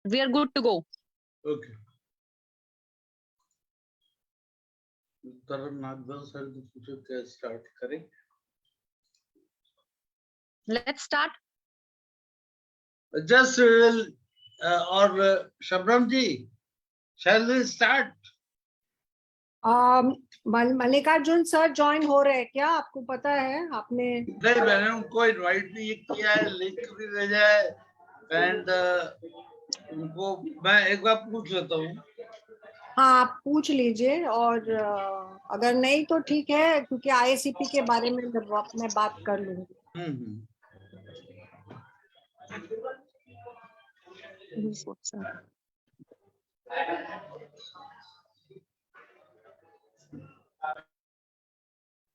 We are good to go. Okay. Start करें. Let's start. Just will or Shabram ji, shall we start? Mallikarjun sir join हो रहे हैं क्या? आपको पता है? आपने नहीं, मैंने उनको इनवाइट भी किया है, लिंक भी भेजा है एंड उनको मैं एक बार पूछ लेता हूँ. हाँ, आप पूछ लीजिए और अगर नहीं तो ठीक है, क्योंकि आईएससीपी के बारे में मैं बात कर लूंगी.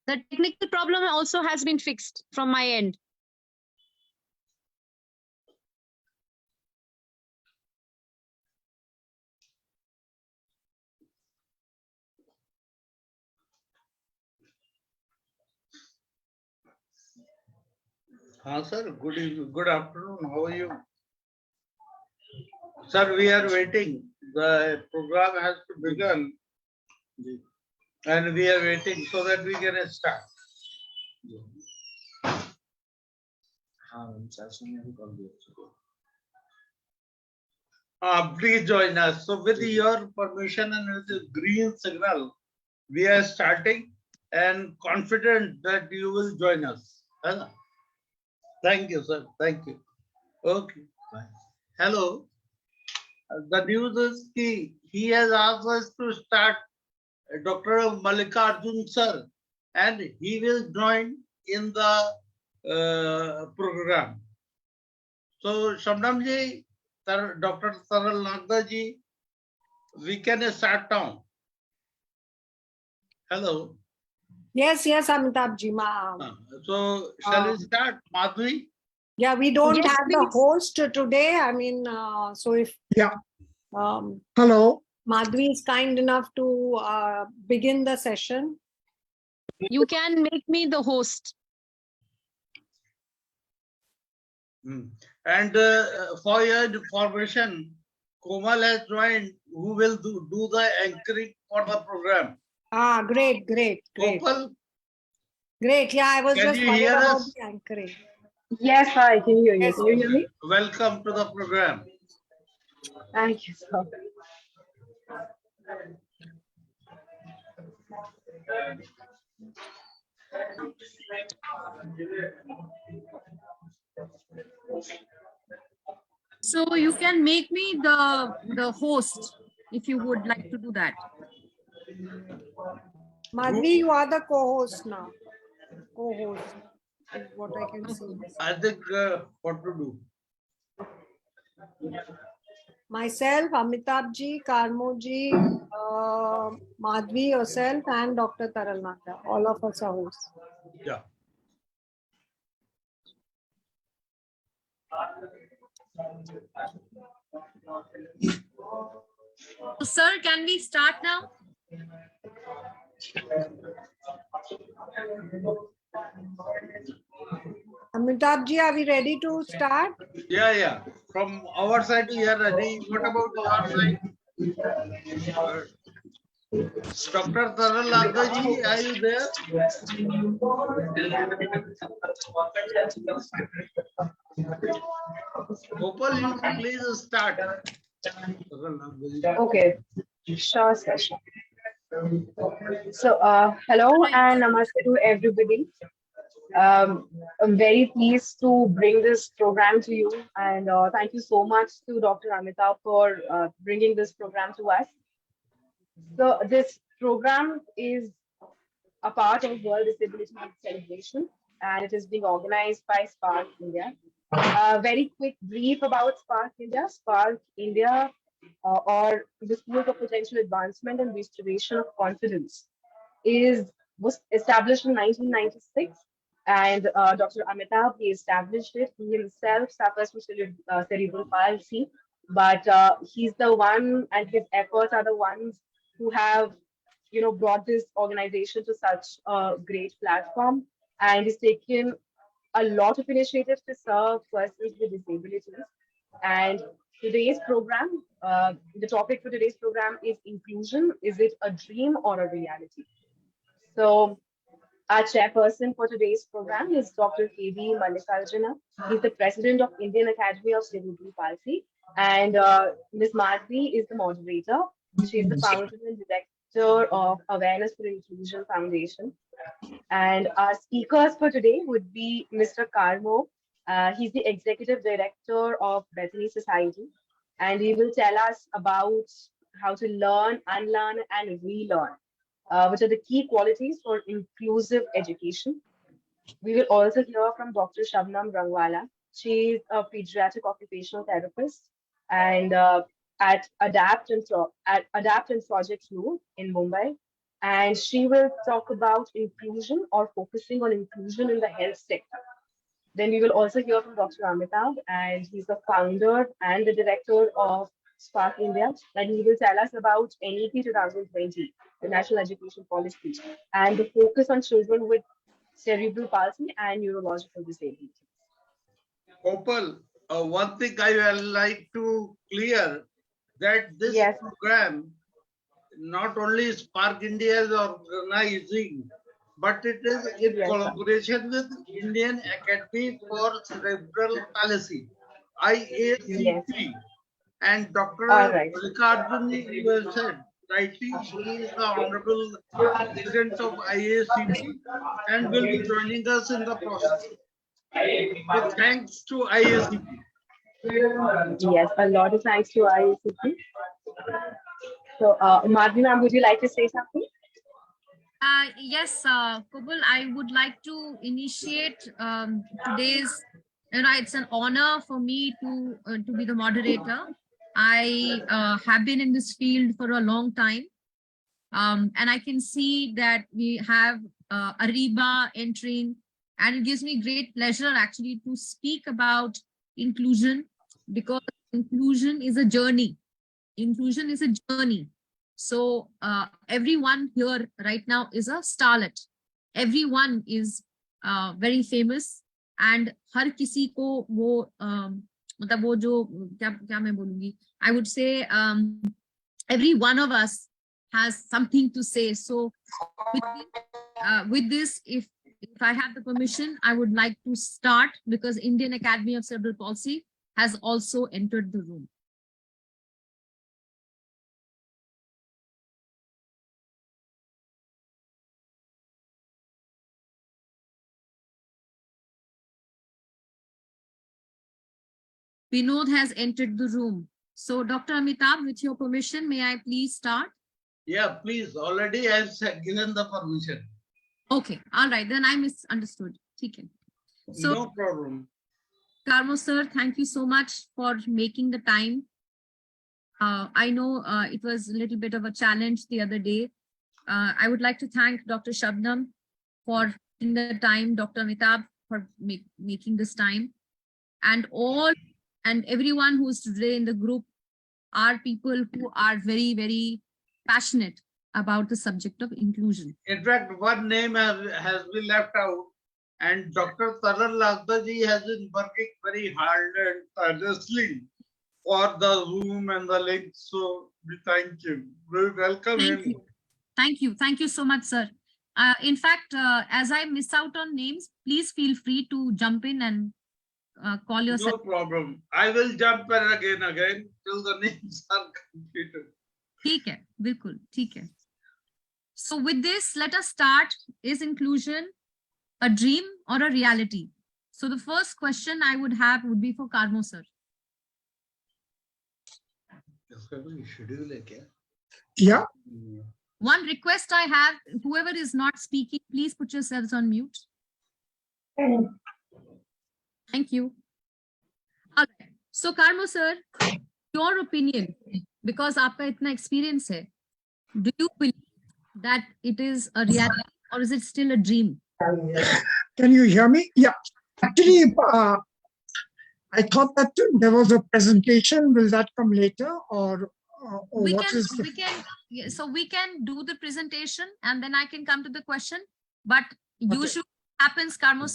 The technical problem also has been fixed from my end. हाँ sir, good afternoon. How are you? Sir, we are waiting. The program has to begin, and we are waiting so that we can start. Please join us. So, with your permission and with the green signal, we are starting and confident that you will join us. Thank you, sir. Thank you. Okay. Bye. Hello. The news is he has asked us to start Dr. Mallikarjun sir, and he will join in the program. So, Shabnam ji, Dr. Taral Nagda ji, we can start now. Hello. Yes, Amitabh ji. So, shall we start, Madhvi? Yeah, we don't Yes, have the please. host today. I mean, so if Hello. Madhvi is kind enough to begin the session. You can make me the host. And for your information, Komal has joined, who will do the anchoring for the program. Great. Komal, Great. Yeah, I was can just you worried hear about us? the anchoring. Yes, I can hear you. Yes. Can you hear me? Welcome to the program. Thank you, sir. So you can make me the host if you would like to do that. Madhvi, you are the co-host now. Co-host is what I can see. I think what to do. Myself, Amitabh ji, Karmo ji, Madhvi, yourself, and Dr. Taral Nagda. All of us are hosts. Yeah. So, sir, can we start now? Amitabh ji, are we ready to start? Yeah. From our side, we are ready. What about your side? Dr. Taral Nagda ji, are you there? Gopal, you please start. Okay. Sure, sir. So, hello and namaste to everybody. I'm very pleased to bring this program to you, and thank you so much to Dr. Amitabh for bringing this program to us. So, this program is a part of World Disability Month celebration, and it is being organized by SPARC-India. A very quick brief about SPARC-India. SPARC-India, or the School for Potential Advancement and Restoration of Confidence, was established in 1996, and Dr. Amitabh, he established it. He himself suffers from cerebral palsy, but he's the one, and his efforts are the ones who have, brought this organization to such a great platform, and he's taken a lot of initiatives to serve persons with disabilities. And today's program, the topic for today's program is inclusion. Is it a dream or a reality? So our chairperson for today's program is Dr. K.V. Mallikarjuna. He's the president of Indian Academy of Cerebral Palsy. And Ms. Madhvi is the moderator. She is the founder and director of Awareness for Inclusion Foundation. And our speakers for today would be Mr. Karmo. He's the executive director of Bethany Society. And he will tell us about how to learn, unlearn, and relearn, which are the key qualities for inclusive education. We will also hear from Dr. Shabnam Rangwala. She is a pediatric occupational therapist and at Adapt and Project Noor in Mumbai. And she will talk about inclusion or focusing on inclusion in the health sector. Then we will also hear from Dr. Amitabh, and he's the founder and the director of SPARC-India, and he will tell us about NEP 2020, the National Education Policy, and the focus on children with cerebral palsy and neurological disability. Gopal, one thing I would like to clear that this program, not only SPARC-India is organizing, but it is in collaboration with Indian Academy for Cerebral Palsy, IACP. And Dr. Mallikarjuna, you have said rightly, she is the Honorable President of IACP and will be joining us in the process. So thanks to IACP. Yes, a lot of thanks to IACP. So, Madhvi ma'am, would you like to say something? Yes, Kubal, I would like to initiate today's, it's an honor for me to be the moderator. I have been in this field for a long time. And I can see that we have Ariba entering, and it gives me great pleasure actually to speak about inclusion, because inclusion is a journey. Inclusion is a journey. So everyone here right now is a starlet. Everyone is very famous, and हर किसी को वो मतलब वो जो क्या मैं बोलूँगी, I would say every one of us has something to say. So with this, if I have the permission, I would like to start, because Indian Academy of Cerebral Palsy has also entered the room. Vinod has entered the room. So Dr. Amitabh, with your permission, may I please start? Yeah, please. Already I have given the permission. Okay, all right. Then I misunderstood. Okay. So, no problem. Karmo sir, thank you so much for making the time. I know it was a little bit of a challenge the other day. I would like to thank Dr. Shabnam for taking the time, Dr. Amitabh for making this time, and everyone who is today in the group are people who are very, very passionate about the subject of inclusion. In fact, one name has been left out, and Dr. Taral Lagdaji has been working very hard and tirelessly for the Zoom and the link. So we thank you. We welcome him. Thank you. Thank you so much, sir. In fact, as I miss out on names, please feel free to jump in and call yourself. No problem. I will jump in again till the names are completed. ठीक है, बिल्कुल, ठीक है. So with this, let us start. Is inclusion a dream or a reality? So the first question I would have would be for Karmo sir. Yeah. One request I have, whoever is not speaking, please put yourselves on mute. Thank you. All right. So Karmo sir, your opinion, because आपका इतना experience है, do you believe that it is a reality or is it still a dream? Can you hear me? Yeah. Actually, I thought that there was a presentation. Will that come later, or what is the... So we can do the presentation and then I can come to the question. But usually happens, Karmo,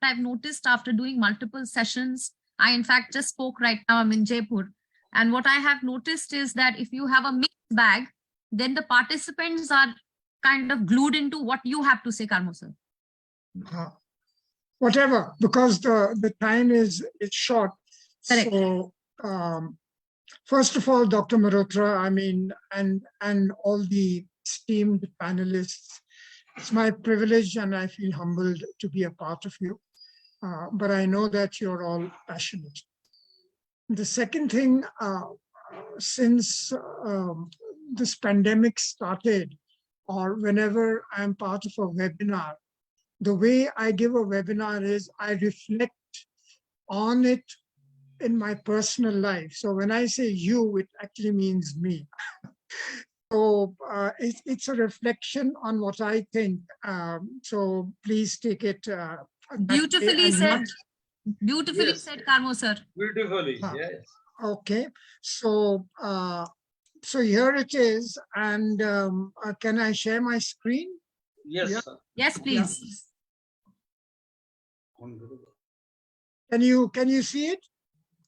I've noticed after doing multiple sessions, I in fact just spoke right now, I'm in Jaipur. And what I have noticed is that if you have a mixed bag, then the participants are kind of glued into what you have to say, Karmo sir. Whatever, because the time is short. Correct. So first of all, Dr. Malhotra, I mean, and all the esteemed panelists, it's my privilege and I feel humbled to be a part of you. But I know that you're all passionate. The second thing, since this pandemic started, or whenever I'm part of a webinar, the way I give a webinar is I reflect on it in my personal life. So when I say you, it actually means me. So it's a reflection on what I think. So please take it. Beautifully said. Beautifully Yes. said, Karmo sir. Beautifully, yes. Okay, so so here it is, and can I share my screen? Yes, Yeah. sir. Yes, please. Can you see it?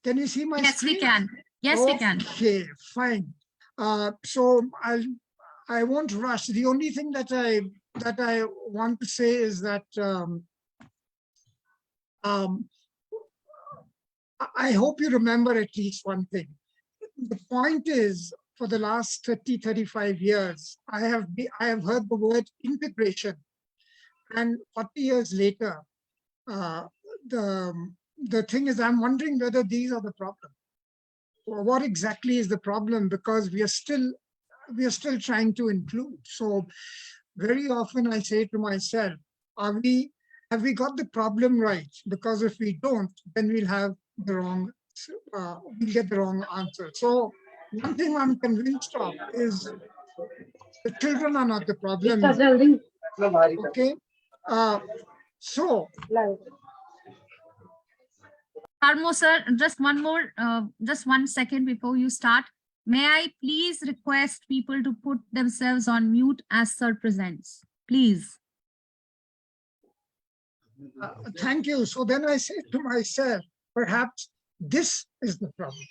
Can you see my Yes, screen? we can. Yes, we can. Okay, fine. So I won't rush. The only thing that I want to say is that I hope you remember at least one thing. The point is, for the last 30, 35 years, I have heard the word integration, and 40 years later, the thing is, I'm wondering whether these are the problem. Or what exactly is the problem? Because we are still trying to include. So very often I say to myself, have we got the problem right? Because if we don't, then we'll have the wrong, we'll get the wrong answer. So one thing I'm convinced of is the children are not the problem. Okay. So Karmo sir, just just 1 second before you start. May I please request people to put themselves on mute as sir presents, please. Thank you. So then I say to myself, perhaps this is the problem.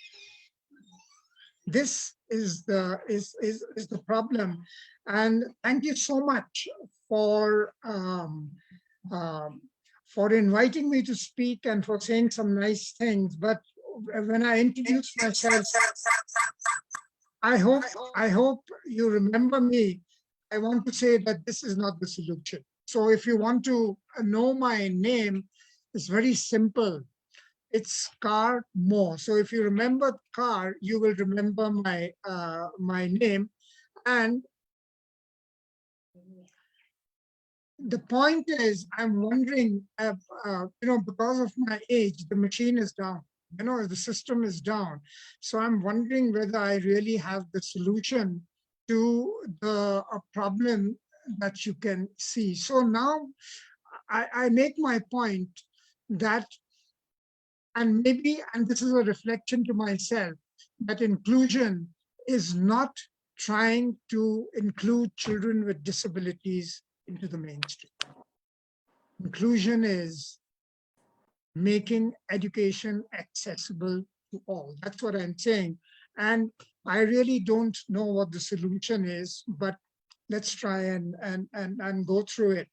This is the problem. And thank you so much for inviting me to speak and for saying some nice things. But when I introduce myself, I hope you remember me. I want to say that this is not the solution. So if you want to know my name, it's very simple. It's Car Mo. So if you remember Car, you will remember my my name. And the point is, I'm wondering, because of my age, the machine is down. The system is down. So I'm wondering whether I really have the solution to the problem that you can see. So now I make my point that, and this is a reflection to myself, that inclusion is not trying to include children with disabilities into the mainstream. Inclusion is making education accessible to all. That's what I'm saying. And I really don't know what the solution is, but let's try and go through it.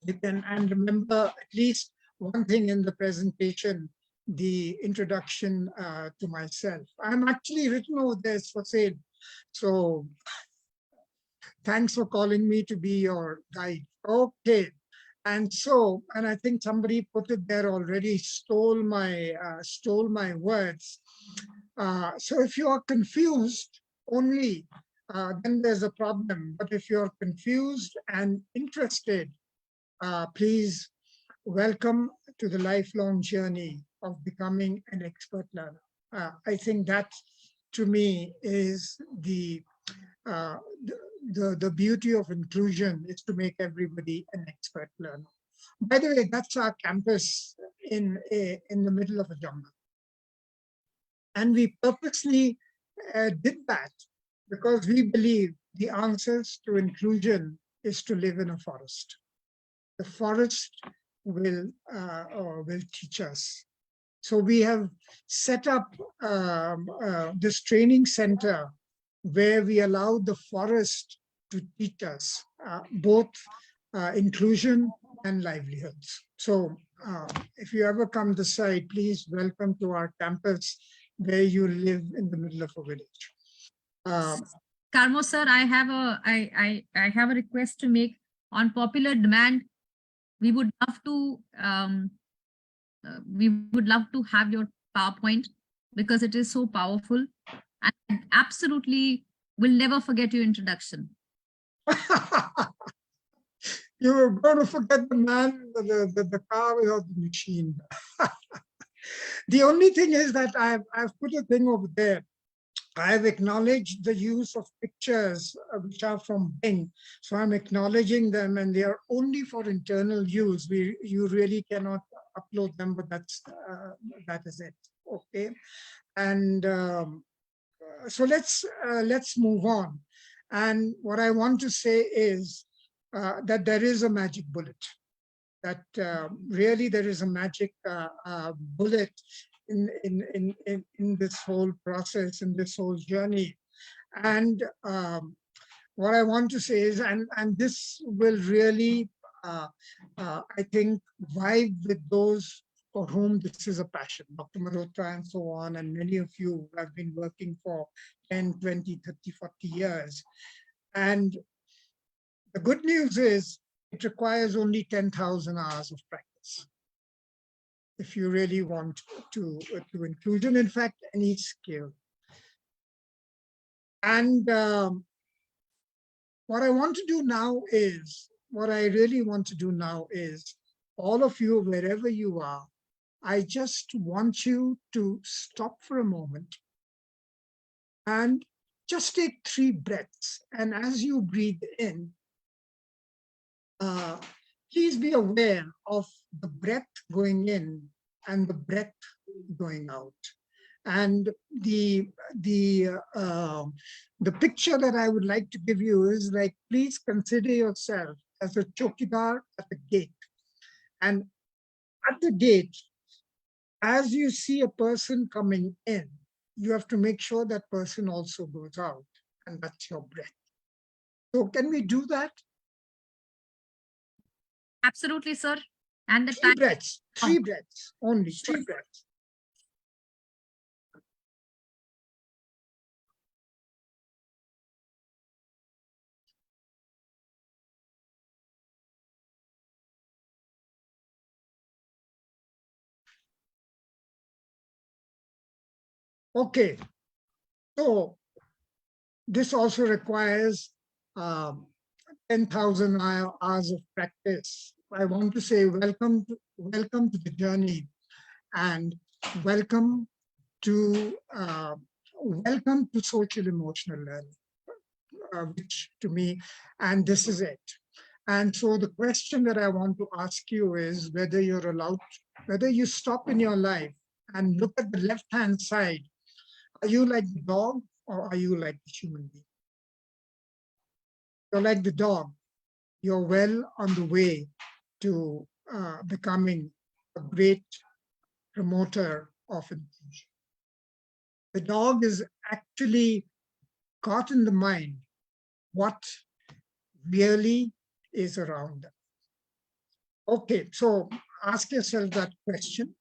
You can, and remember at least one thing in the presentation, the introduction to myself. I'm actually written over there for sale. So thanks for calling me to be your guide. Okay. And I think somebody put it there already, stole my words. So if you are confused only, then there's a problem. But if you're confused and interested, please welcome to the lifelong journey of becoming an expert learner. I think that, to me, is the beauty of inclusion, is to make everybody an expert learner. By the way, that's our campus in the middle of a jungle. And we purposely did that because we believe the answers to inclusion is to live in a forest. The forest will teach us. So we have set up this training center where we allow the forest to teach us both inclusion and livelihoods. So if you ever come this side, please welcome to our campus where you live in the middle of a village. Karmo sir, I have a request to make. On popular demand, we would love to have your PowerPoint, because it is so powerful, and absolutely will never forget your introduction. You were going to forget the man, the car without the machine. The only thing is that I've put a thing over there. I've acknowledged the use of pictures which are from Bing. So I'm acknowledging them, and they are only for internal use. You really cannot upload them, but that is it. Okay. And so let's move on. And what I want to say is that there is a magic bullet. That really there is a magic bullet in this whole process, in this whole journey. And what I want to say is, and this will really, I think, vibe with those for whom this is a passion, Dr. Malhotra and so on, and many of you who have been working for 10, 20, 30, 40 years. And the good news is it requires only 10,000 hours of practice if you really want to inclusion, in fact, any skill. And what I want to do now is, what I really want to do now is, all of you, wherever you are, I just want you to stop for a moment and just take 3 breaths. And as you breathe in, please be aware of the breath going in and the breath going out. And the picture that I would like to give you is like, please consider yourself as a chokidar at the gate. And at the gate, as you see a person coming in, you have to make sure that person also goes out, and that's your breath. So can we do that? Absolutely, sir. And the 3 time. breaths, 3 breaths, only 3 breaths. Okay, so this also requires 10,000 hours of practice. I want to say welcome to the journey, and welcome to social emotional learning, which to me, and this is it. And so the question that I want to ask you is whether you're allowed, whether you stop in your life and look at the left-hand side. Are you like the dog, or are you like the human being? You're like the dog. You're well on the way to becoming a great promoter of inclusion. The dog is actually caught in the mind what really is around them. Okay, so ask yourself that question.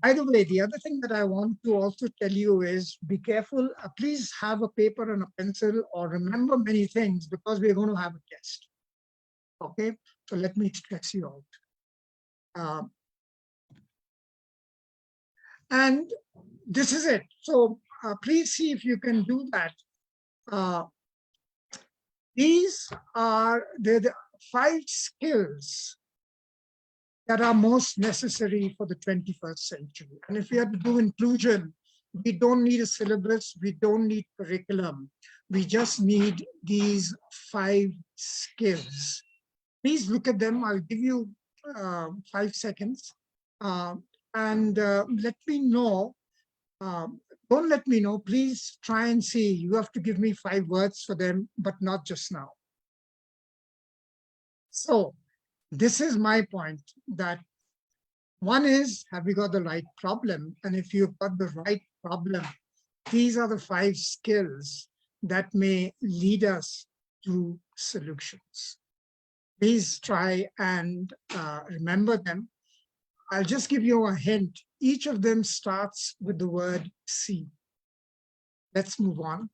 By the way, the other thing that I want to also tell you is be careful. Please have a paper and a pencil, or remember many things, because we're going to have a test. Okay, so let me stress you out. And this is it. So please see if you can do that. These are the 5 skills that are most necessary for the 21st century. And if we have to do inclusion, we don't need a syllabus, we don't need curriculum. We just need these 5 skills. Please look at them. I'll give you 5 seconds. And let me know. Don't let me know. Please try and see. You have to give me 5 words for them, but not just now. So this is my point, that One is, have you got the right problem? And if you've got the right problem, these are the 5 skills that may lead us to solutions. Please try and remember them. I'll just give you a hint. Each of them starts with the word C. Let's move on.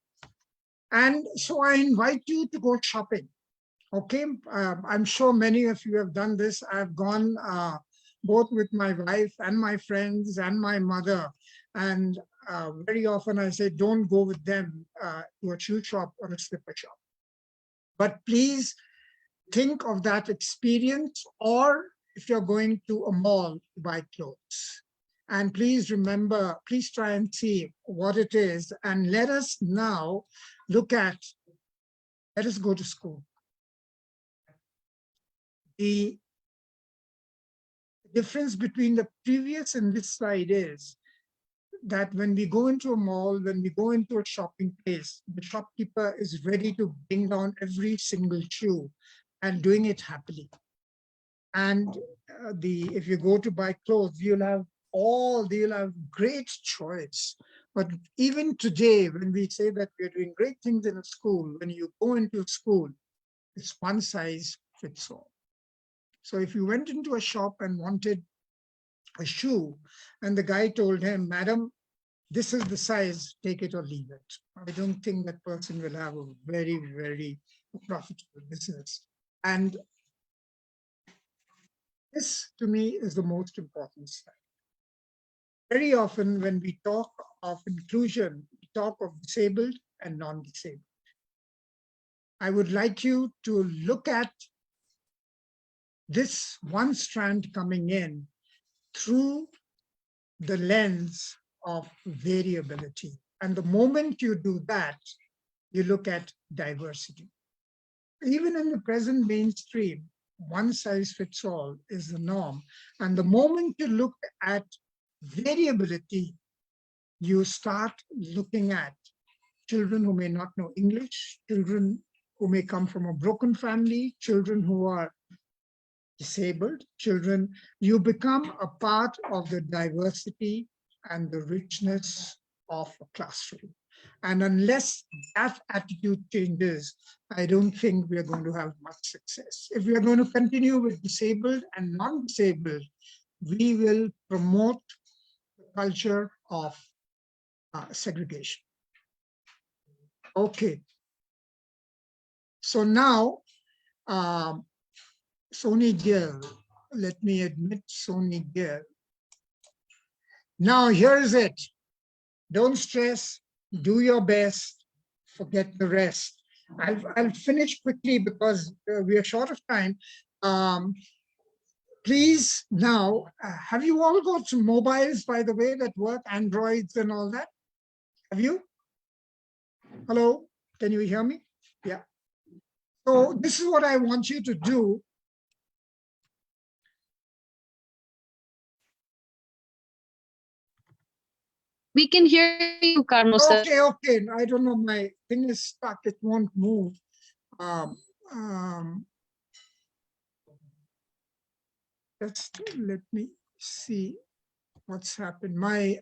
And so I invite you to go shopping. Okay, I'm sure many of you have done this. I've gone both with my wife and my friends and my mother. And very often I say, don't go with them to a shoe shop or a slipper shop. But please think of that experience, or if you're going to a mall to buy clothes. And please remember, please try and see what it is. And let us now look at, let us go to school. The difference between the previous and this slide is that when we go into a mall, when we go into a shopping place, the shopkeeper is ready to bring down every single shoe and doing it happily. And if you go to buy clothes, you'll have great choice. But even today, when we say that we're doing great things in a school, when you go into a school, it's one size fits all. So if you went into a shop and wanted a shoe, and the guy told him, madam, this is the size, take it or leave it, I don't think that person will have a very, very profitable business. And this, to me, is the most important slide. Very often when we talk of inclusion, we talk of disabled and non-disabled. I would like you to look at this one strand coming in through the lens of variability. And the moment you do that, you look at diversity. Even in the present mainstream, one size fits all is the norm. And the moment you look at variability, you start looking at children who may not know English, children who may come from a broken family, children who are disabled, children. You become a part of the diversity and the richness of a classroom. And unless that attitude changes, I don't think we're going to have much success. If we are going to continue with disabled and non-disabled, we will promote the culture of segregation. Okay. So now, Sony Gill, let me admit Sony Gill. Now here is it. Don't stress, do your best, forget the rest. I'll finish quickly because we are short of time. Please now, have you all got some mobiles, by the way, that work, Androids and all that? Have you? Hello, can you hear me? Yeah. So this is what I want you to do. We can hear you, Carlos. Okay. I don't know, my thing is stuck, it won't move. Just let me see what's happened. My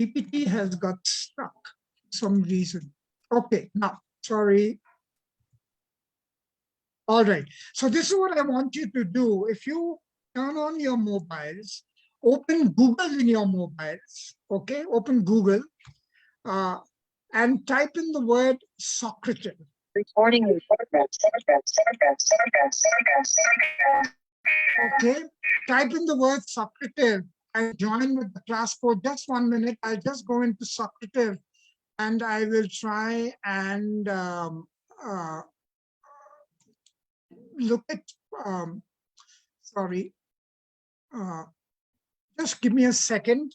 PPT has got stuck for some reason. Okay, now, sorry. All right, so this is what I want you to do. If you turn on your mobiles, open Google in your mobiles, okay? Open Google and type in the word Socrates. Recording in progress. Okay, type in the word Socrates and join with the class for just 1 minute. I'll just go into Socrates and I will try and look at, sorry, just give me a second.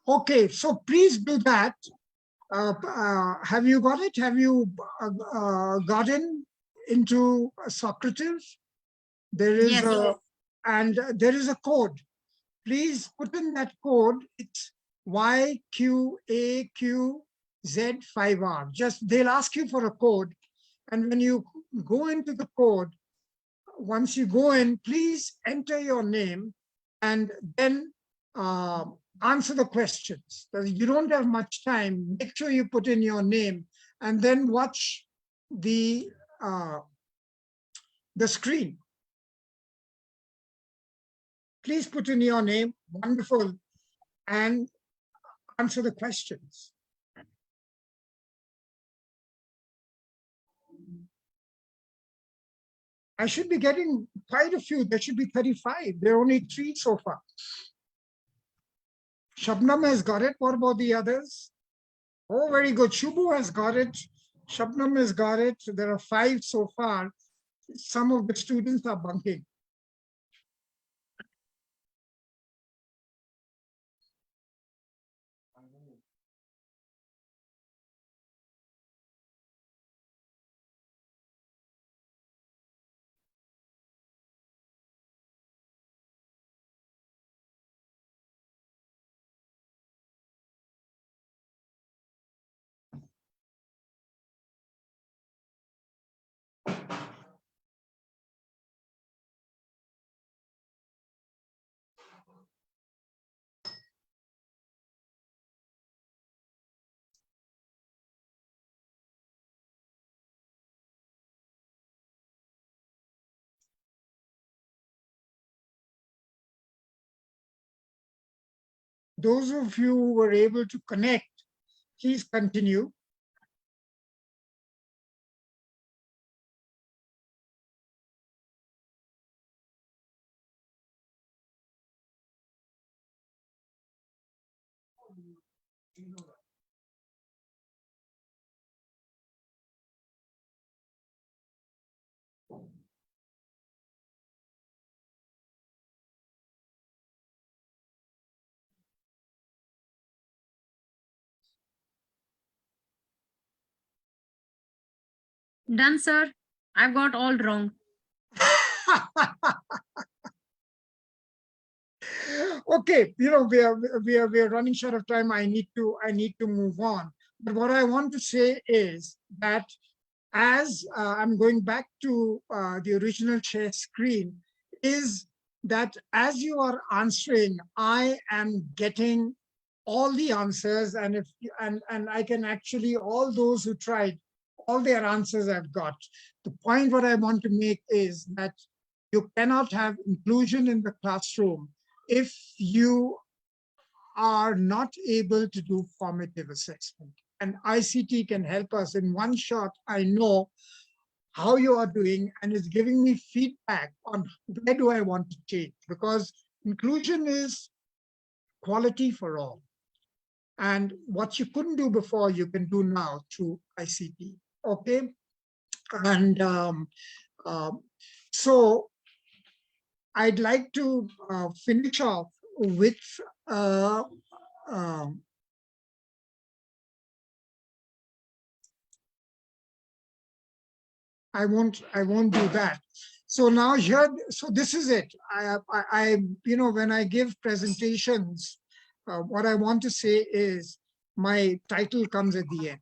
Okay, so please do that. Have you got it? Have you gotten into Socrates? There is Yes. there is a code. Please put in that code. It's YQAQZ5R. Just they'll ask you for a code, and when you go into the code, once you go in, please enter your name and then answer the questions. You don't have much time. Make sure you put in your name and then watch the screen. Please put in your name, wonderful, and answer the questions. I should be getting quite a few. There should be 35. There are only 3 so far. Shabnam has got it. What about the others? Oh, very good. Shubhu has got it. Shabnam has got it. There are 5 so far. Some of the students are bunking. Those of you who were able to connect, please continue. Done, sir. I've got all wrong. Okay, we are running short of time. I need to move on. But what I want to say is that as I'm going back to the original share screen, is that as you are answering, I am getting all the answers, and I can actually, all those who tried, all their answers I've got. The point what I want to make is that you cannot have inclusion in the classroom if you are not able to do formative assessment. And ICT can help us. In one shot, I know how you are doing, and it's giving me feedback on where do I want to change, because inclusion is quality for all. And what you couldn't do before, you can do now through ICT. Okay. And so I'd like to finish off with I won't do that. So now here, so this is it. When I give presentations, what I want to say is my title comes at the end: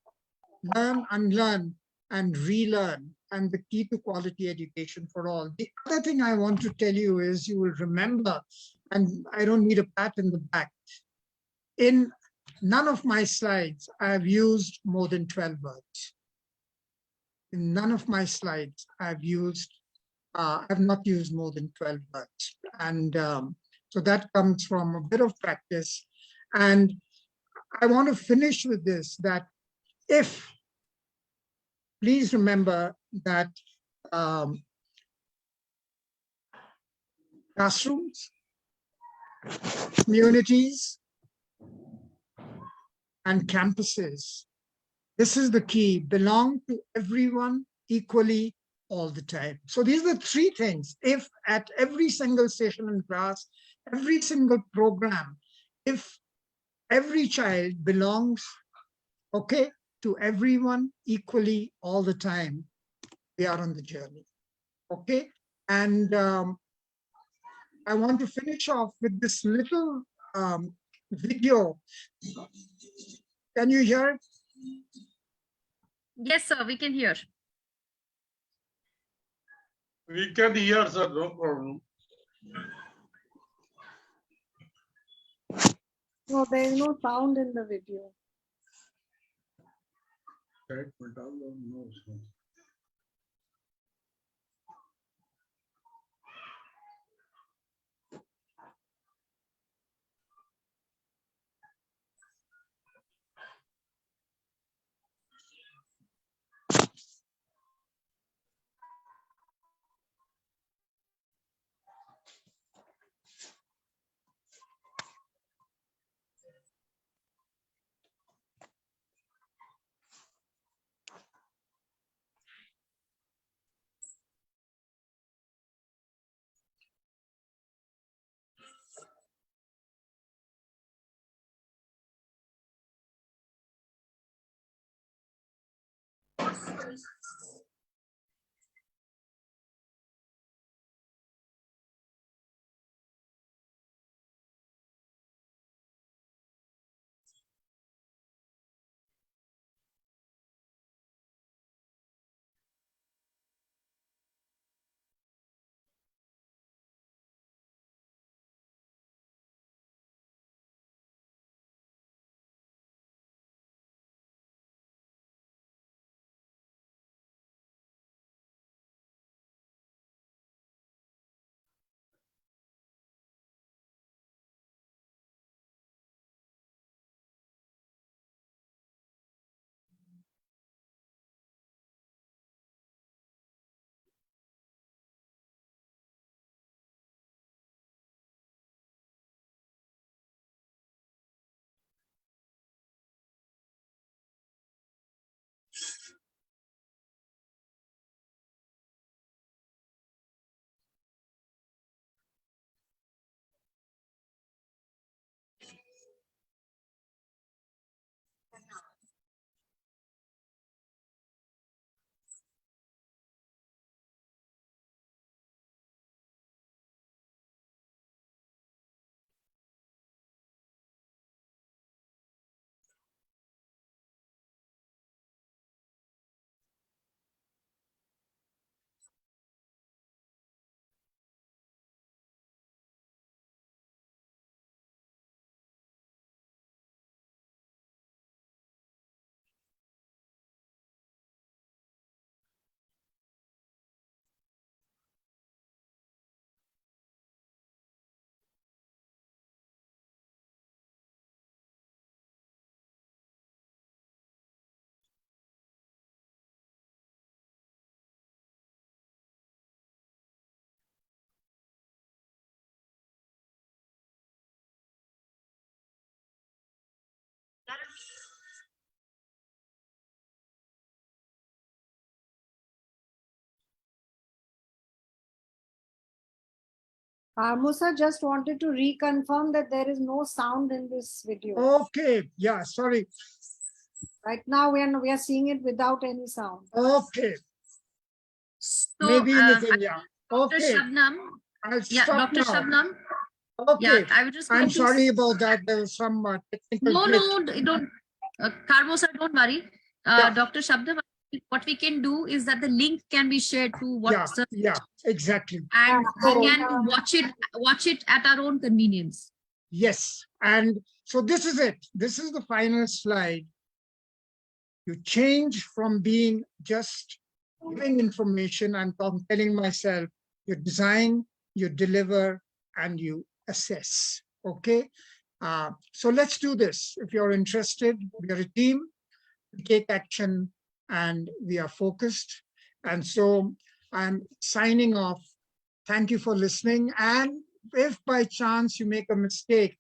learn, unlearn, and relearn, and the key to quality education for all. The other thing I want to tell you is, you will remember, and I don't need a pat in the back, in none of my slides, I've used more than 12 words. In none of my slides, I've not used more than 12 words. And so that comes from a bit of practice. And I want to finish with this, that please remember that classrooms, communities, and campuses, this is the key, belong to everyone equally all the time. So these are the 3 things. If at every single session in class, every single program, if every child belongs, okay, to everyone equally all the time. We are on the journey, okay? And I want to finish off with this little video. Can you hear it? Yes, sir, we can hear. We can hear, sir, no problem. No, there is no sound in the video. No, sir. Musa just wanted to reconfirm that there is no sound in this video. Okay, yeah, sorry. Right now, we are seeing it without any sound. Okay, So, maybe anything, yeah. Dr. Okay, Shabnam. I'll Yeah, stop Dr. now. Shabnam. Okay, Yeah, I was just I'm going to sorry about that. There was some technical No, glitch. no, don't. Carmosa, don't worry. Yeah. Dr. Shabdam, what we can do is that the link can be shared to Yeah, WhatsApp, yeah, exactly. and Yeah, we so, can watch it at our own convenience. Yes, and so this is it. This is the final slide. You change from being just giving information. I'm telling myself, you design, you deliver, and you assess. Okay. So let's do this. If you're interested, we are a team, we take action, and we are focused. And so I'm signing off. Thank you for listening. And if by chance you make a mistake,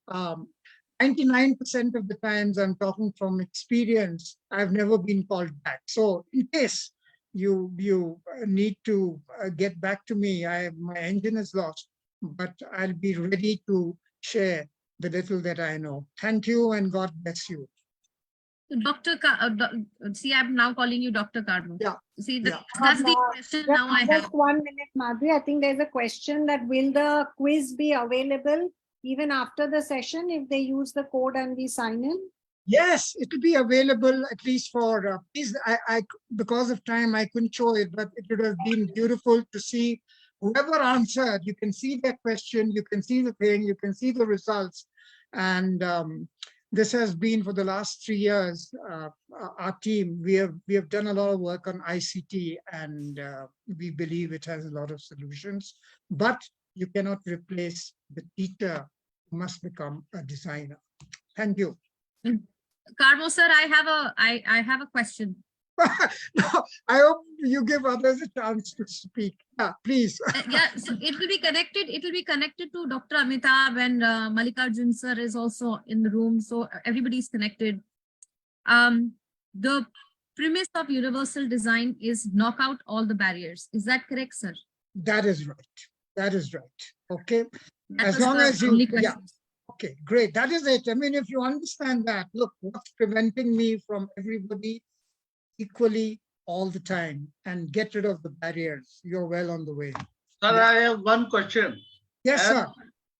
99% of the times I'm talking from experience, I've never been called back. So in case you need to get back to me, my engine is lost, but I'll be ready to share the little that I know. Thank you and God bless you. See, I'm now calling you Dr. Karmo. Yeah. See, Yeah. that's the question now I have. Just 1 minute, Madhuri. I think there's a question that will the quiz be available even after the session if they use the code and we sign in? Yes, it will be available at least for, please, because of time, I couldn't show it, but it would have been beautiful to see whoever answered. You can see their question, you can see the thing, you can see the results. And this has been for the last 3 years, our team, we have done a lot of work on ICT and we believe it has a lot of solutions, but you cannot replace the teacher who must become a designer. Thank you. Karmo sir, I have a question. No, I hope you give others a chance to speak. Yeah, please. Yeah, so it will be connected. It will be connected to Dr. Amitabh and Mallikarjun sir is also in the room. So everybody is connected. The premise of universal design is knock out all the barriers. Is that correct, sir? That is right. That is right. Okay. That As was long the as you, only yeah. question. Okay, great. That is it. I mean, if you understand that, look, what's preventing me from everybody equally all the time and get rid of the barriers, you're well on the way. Sir, Yeah. I have one question. Yes, And sir.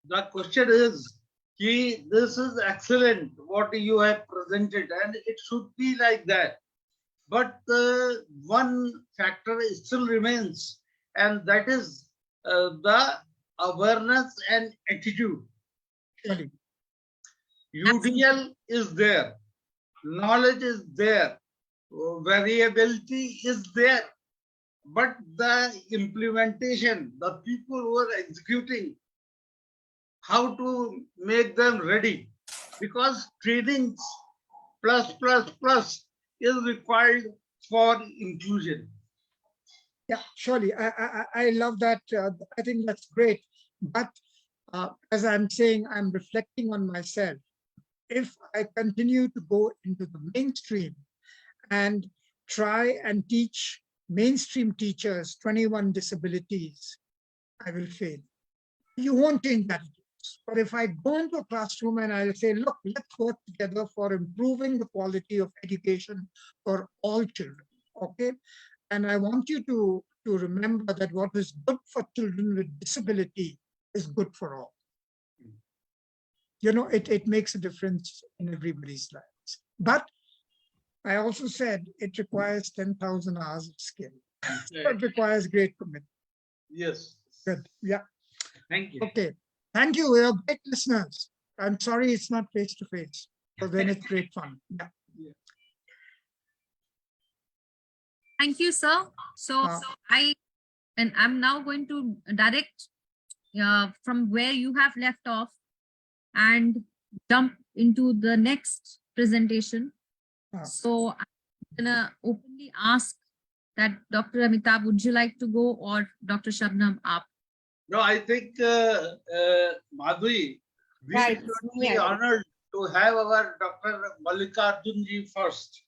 the question is, this is excellent what you have presented, and it should be like that. But one factor still remains, and that is the awareness and attitude. Surely. UDL is there, knowledge is there, variability is there, but the implementation, the people who are executing, how to make them ready, because trainings plus is required for inclusion. Yeah, surely. I love that. I think that's great. But as I'm saying, I'm reflecting on myself. If I continue to go into the mainstream and try and teach mainstream teachers 21 disabilities, I will fail. You won't change that. But if I go into a classroom and I say, look, let's work together for improving the quality of education for all children, okay? And I want you to remember that what is good for children with disability is good for all. You know, it makes a difference in everybody's lives. But I also said it requires 10,000 hours of skill. It requires great commitment. Yes. Good. Yeah. Thank you. Okay. Thank you. We are great listeners. I'm sorry it's not face to face, but then it's great fun. Yeah. Thank you, sir. So I'm now going to direct from where you have left off and jump into the next presentation. So I'm gonna openly ask that Dr. Amitabh, would you like to go, or Dr. Shabnam up? No, I think Madhuri, we Right. should be Yeah. honored to have our Dr. Mallikarjun ji first,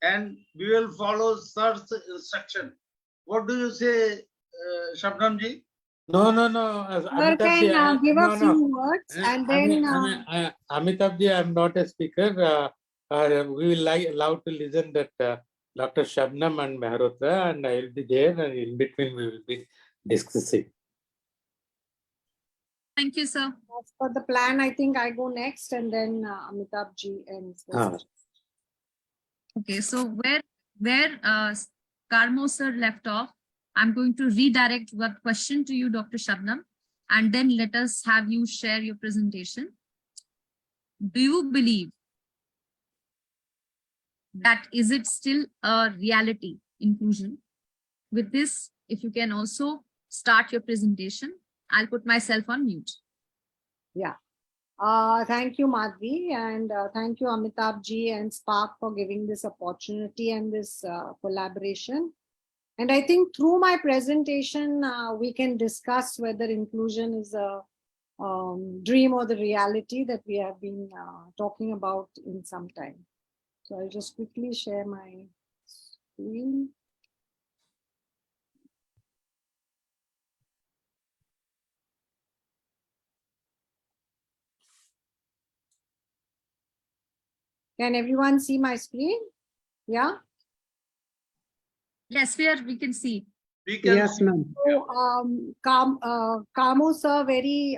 and we will follow sir's instruction. What do you say, Shabnam ji? No. Sir can give a few words and then Amitabh ji, I'm not a speaker. We will allow to listen that Dr. Shabnam and Mehrotra, and I will be there, and in between we will be discussing. Thank you, sir. as per the plan, I think I go next and then Amitabh ji and Okay, so where Karmo sir left off, I'm going to redirect that question to you, Dr. Shabnam, and then let us have you share your presentation. Do you believe that is it still a reality, inclusion? With this, if you can also start your presentation, I'll put myself on mute. Yeah. Thank you, Madhvi, and thank you, Amitabh ji and SPARC for giving this opportunity and this collaboration. And I think through my presentation, we can discuss whether inclusion is a dream or the reality that we have been talking about in some time. So I'll just quickly share my screen. Can everyone see my screen? Yeah. Yes, we can see. We can Yes, ma'am. So कामो sir very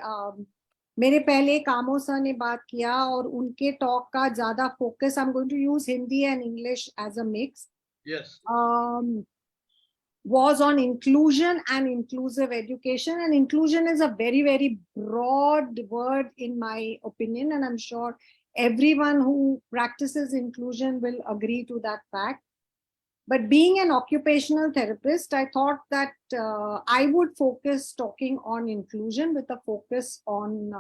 मेरे पहले कामो sir ने बात किया और उनके talk का ज्यादा focus, I am going to use Hindi and English as a mix, Yes. was on inclusion and inclusive education. And inclusion is a very, very broad word in my opinion, and I'm sure everyone who practices inclusion will agree to that fact. But being an occupational therapist, I thought that I would focus talking on inclusion with a focus on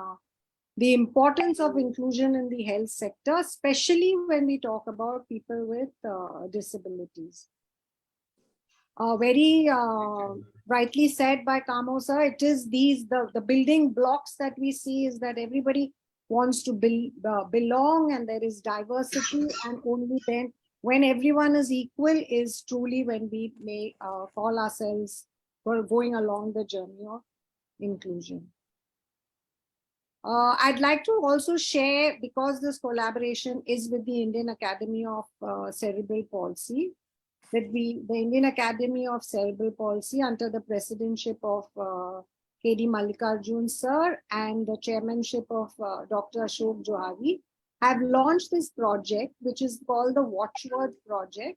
the importance of inclusion in the health sector, especially when we talk about people with disabilities. Very rightly said by Kamo sir, it is the building blocks that we see is that everybody wants to belong, and there is diversity, and only then when everyone is equal is truly when we may call ourselves going along the journey of inclusion. I'd like to also share, because this collaboration is with the Indian Academy of Cerebral Palsy, that the Indian Academy of Cerebral Palsy, under the presidency of K.D. Mallikarjun sir and the chairmanship of Dr. Ashok Johari, have launched this project, which is called the Watchword Project.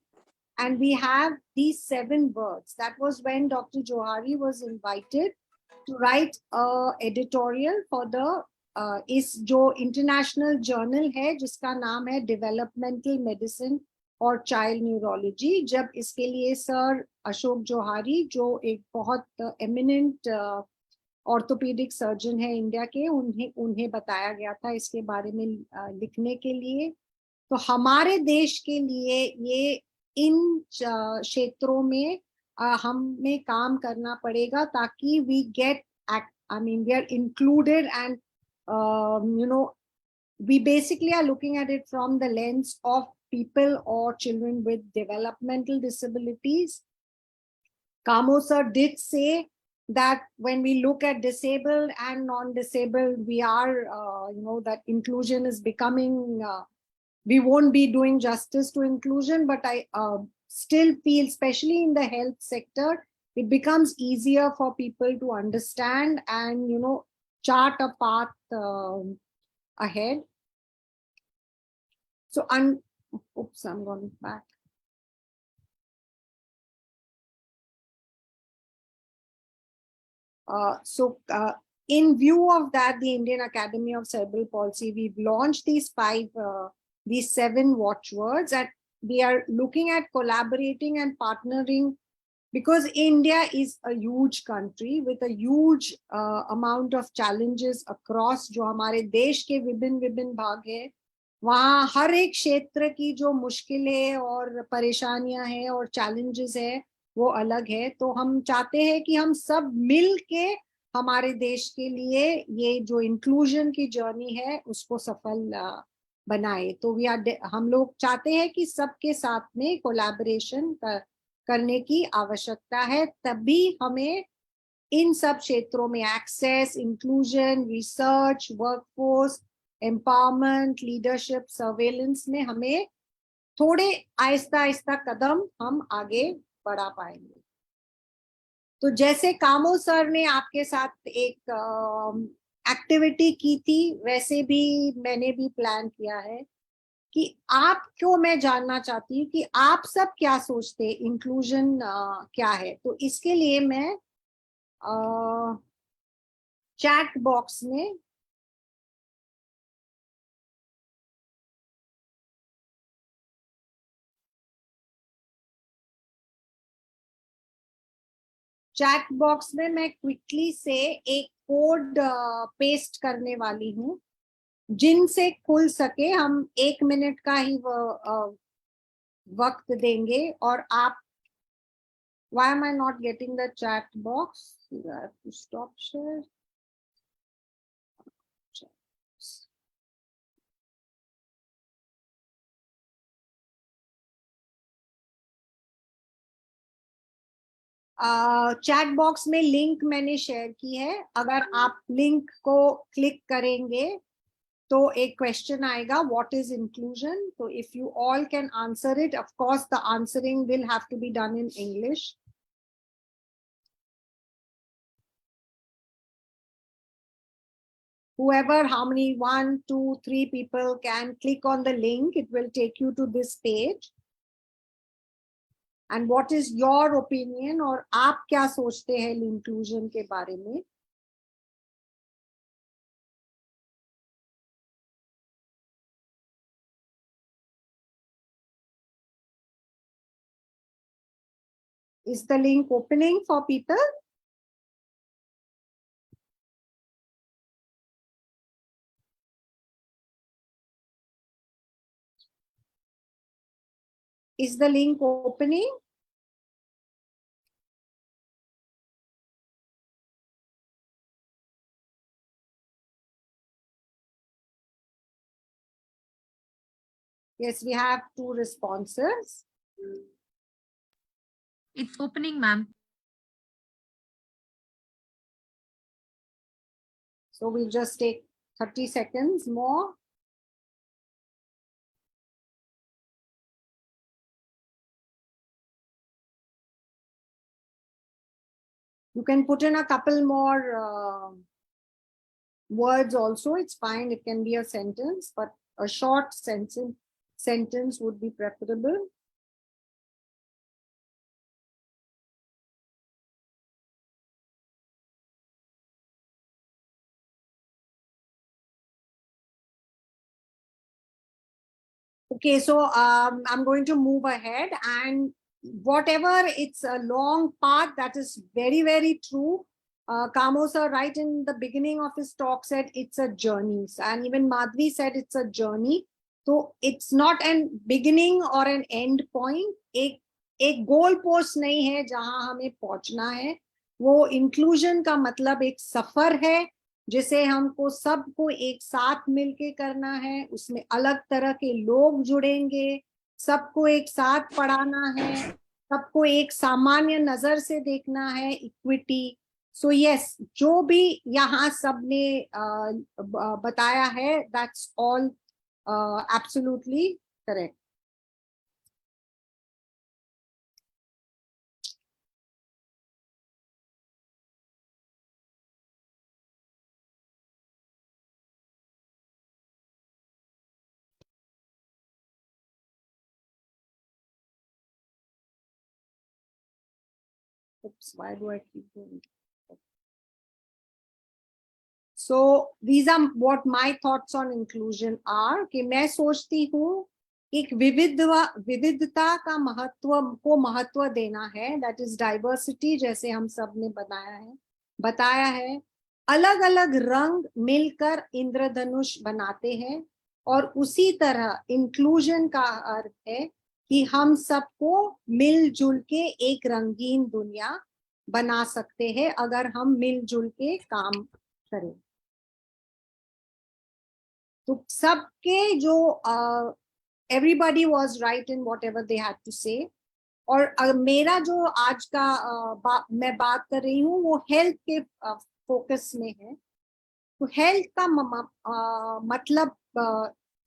And we have these 7 words. That was when Dr. Johari was invited to write an editorial for the इस जो international journal है जिसका नाम है developmental medicine और child neurology, जब इसके लिए सर अशोक जोहारी, जो एक बहुत एमिनेंट ऑर्थोपेडिक सर्जन है इंडिया के, उन्हें बताया गया था इसके बारे में लिखने के लिए. तो हमारे देश के लिए ये इन क्षेत्रों में हमें काम करना पड़ेगा ताकि we get, I mean, we are included, and we basically are looking at it from the lens of people or children with developmental disabilities. Kamo sir did say that when we look at disabled and non-disabled, we are, that inclusion is becoming, we won't be doing justice to inclusion, but I still feel, especially in the health sector, it becomes easier for people to understand and, chart a path ahead. So, oops, I'm going back. In view of that, the Indian Academy of Cerebral Palsy, we've launched these 7 watchwords, and we are looking at collaborating and partnering, because India is a huge country with a huge amount of challenges across, जो हमारे देश के विभिन्न भाग है, वहाँ हर एक क्षेत्र की जो मुश्किलें और परेशानियां हैं और challenges है वो अलग है. तो हम चाहते हैं कि हम सब मिल के हमारे देश के लिए ये जो इंक्लूजन की जर्नी है उसको सफल बनाए. तो हम लोग चाहते हैं कि सबके साथ में कोलैबोरेशन करने की आवश्यकता है, तभी हमें इन सब क्षेत्रों में access, inclusion, research, workforce, empowerment, leadership, surveillance में हमें थोड़े आहिस्ता कदम हम आगे बढ़ा पाएंगे. तो जैसे कामो सर ने आपके साथ एक एक्टिविटी की थी, वैसे भी मैंने भी प्लान किया है कि आपको मैं जानना चाहती हूँ कि आप सब क्या सोचते हैं, इंक्लूजन क्या है. तो इसके लिए मैं चैट बॉक्स में मैं क्विकली से एक कोड पेस्ट करने वाली हूँ, जिनसे खुल सके. हम 1 मिनट का ही वक्त देंगे. और आप, why am I not getting the chat box? You have to stop share. Chat box में लिंक मैंने शेयर की है. अगर आप लिंक को क्लिक करेंगे तो एक क्वेश्चन आएगा, व्हाट इज इंक्लूजन? तो if you all can answer it, of course the answering will have to be done in English. Whoever, how many, 1, 2, 3 people can click on the link, it will take you to this page. And what is your opinion, और आप क्या सोचते हैं inclusion के बारे में? Is the link opening for people? Is the link opening? Yes, we have 2 responses. It's opening, ma'am. So we'll just take 30 seconds more. You can put in a couple more words also. It's fine. It can be a sentence, but a short sentence would be preferable. Okay, so I'm going to move ahead, and whatever it's a long path, that is very, very true. Kamo sir, right in the beginning of his talk, said it's a journey, and even Madhvi said it's a journey. So it's not an beginning or an end point. एक goal post नहीं है जहां हमें पहुंचना है. वो inclusion का मतलब एक सफर है जिसे हमको सबको एक साथ मिलके करना है. उसमें अलग तरह के लोग जुड़ेंगे, सबको एक साथ पढ़ाना है, सबको एक सामान्य नजर से देखना है, इक्विटी. सो यस, जो भी यहाँ सबने बताया है, that's all absolutely correct. Oops, why do I keep doing it? So these are what my thoughts on inclusion are. कि मैं सोचती हूँ एक विविधता का महत्व देना है. That is diversity, जैसे हम सब ने बताया है. अलग अलग रंग मिलकर इंद्रधनुष बनाते हैं, और उसी तरह इंक्लूजन का अर्थ है कि हम सबको मिलजुल के एक रंगीन दुनिया बना सकते हैं अगर हम मिलजुल के काम करें. तो सबके जो everybody was right in whatever they had to say. और मेरा जो आज का मैं बात कर रही हूँ वो हेल्थ के फोकस में है. तो हेल्थ का मतलब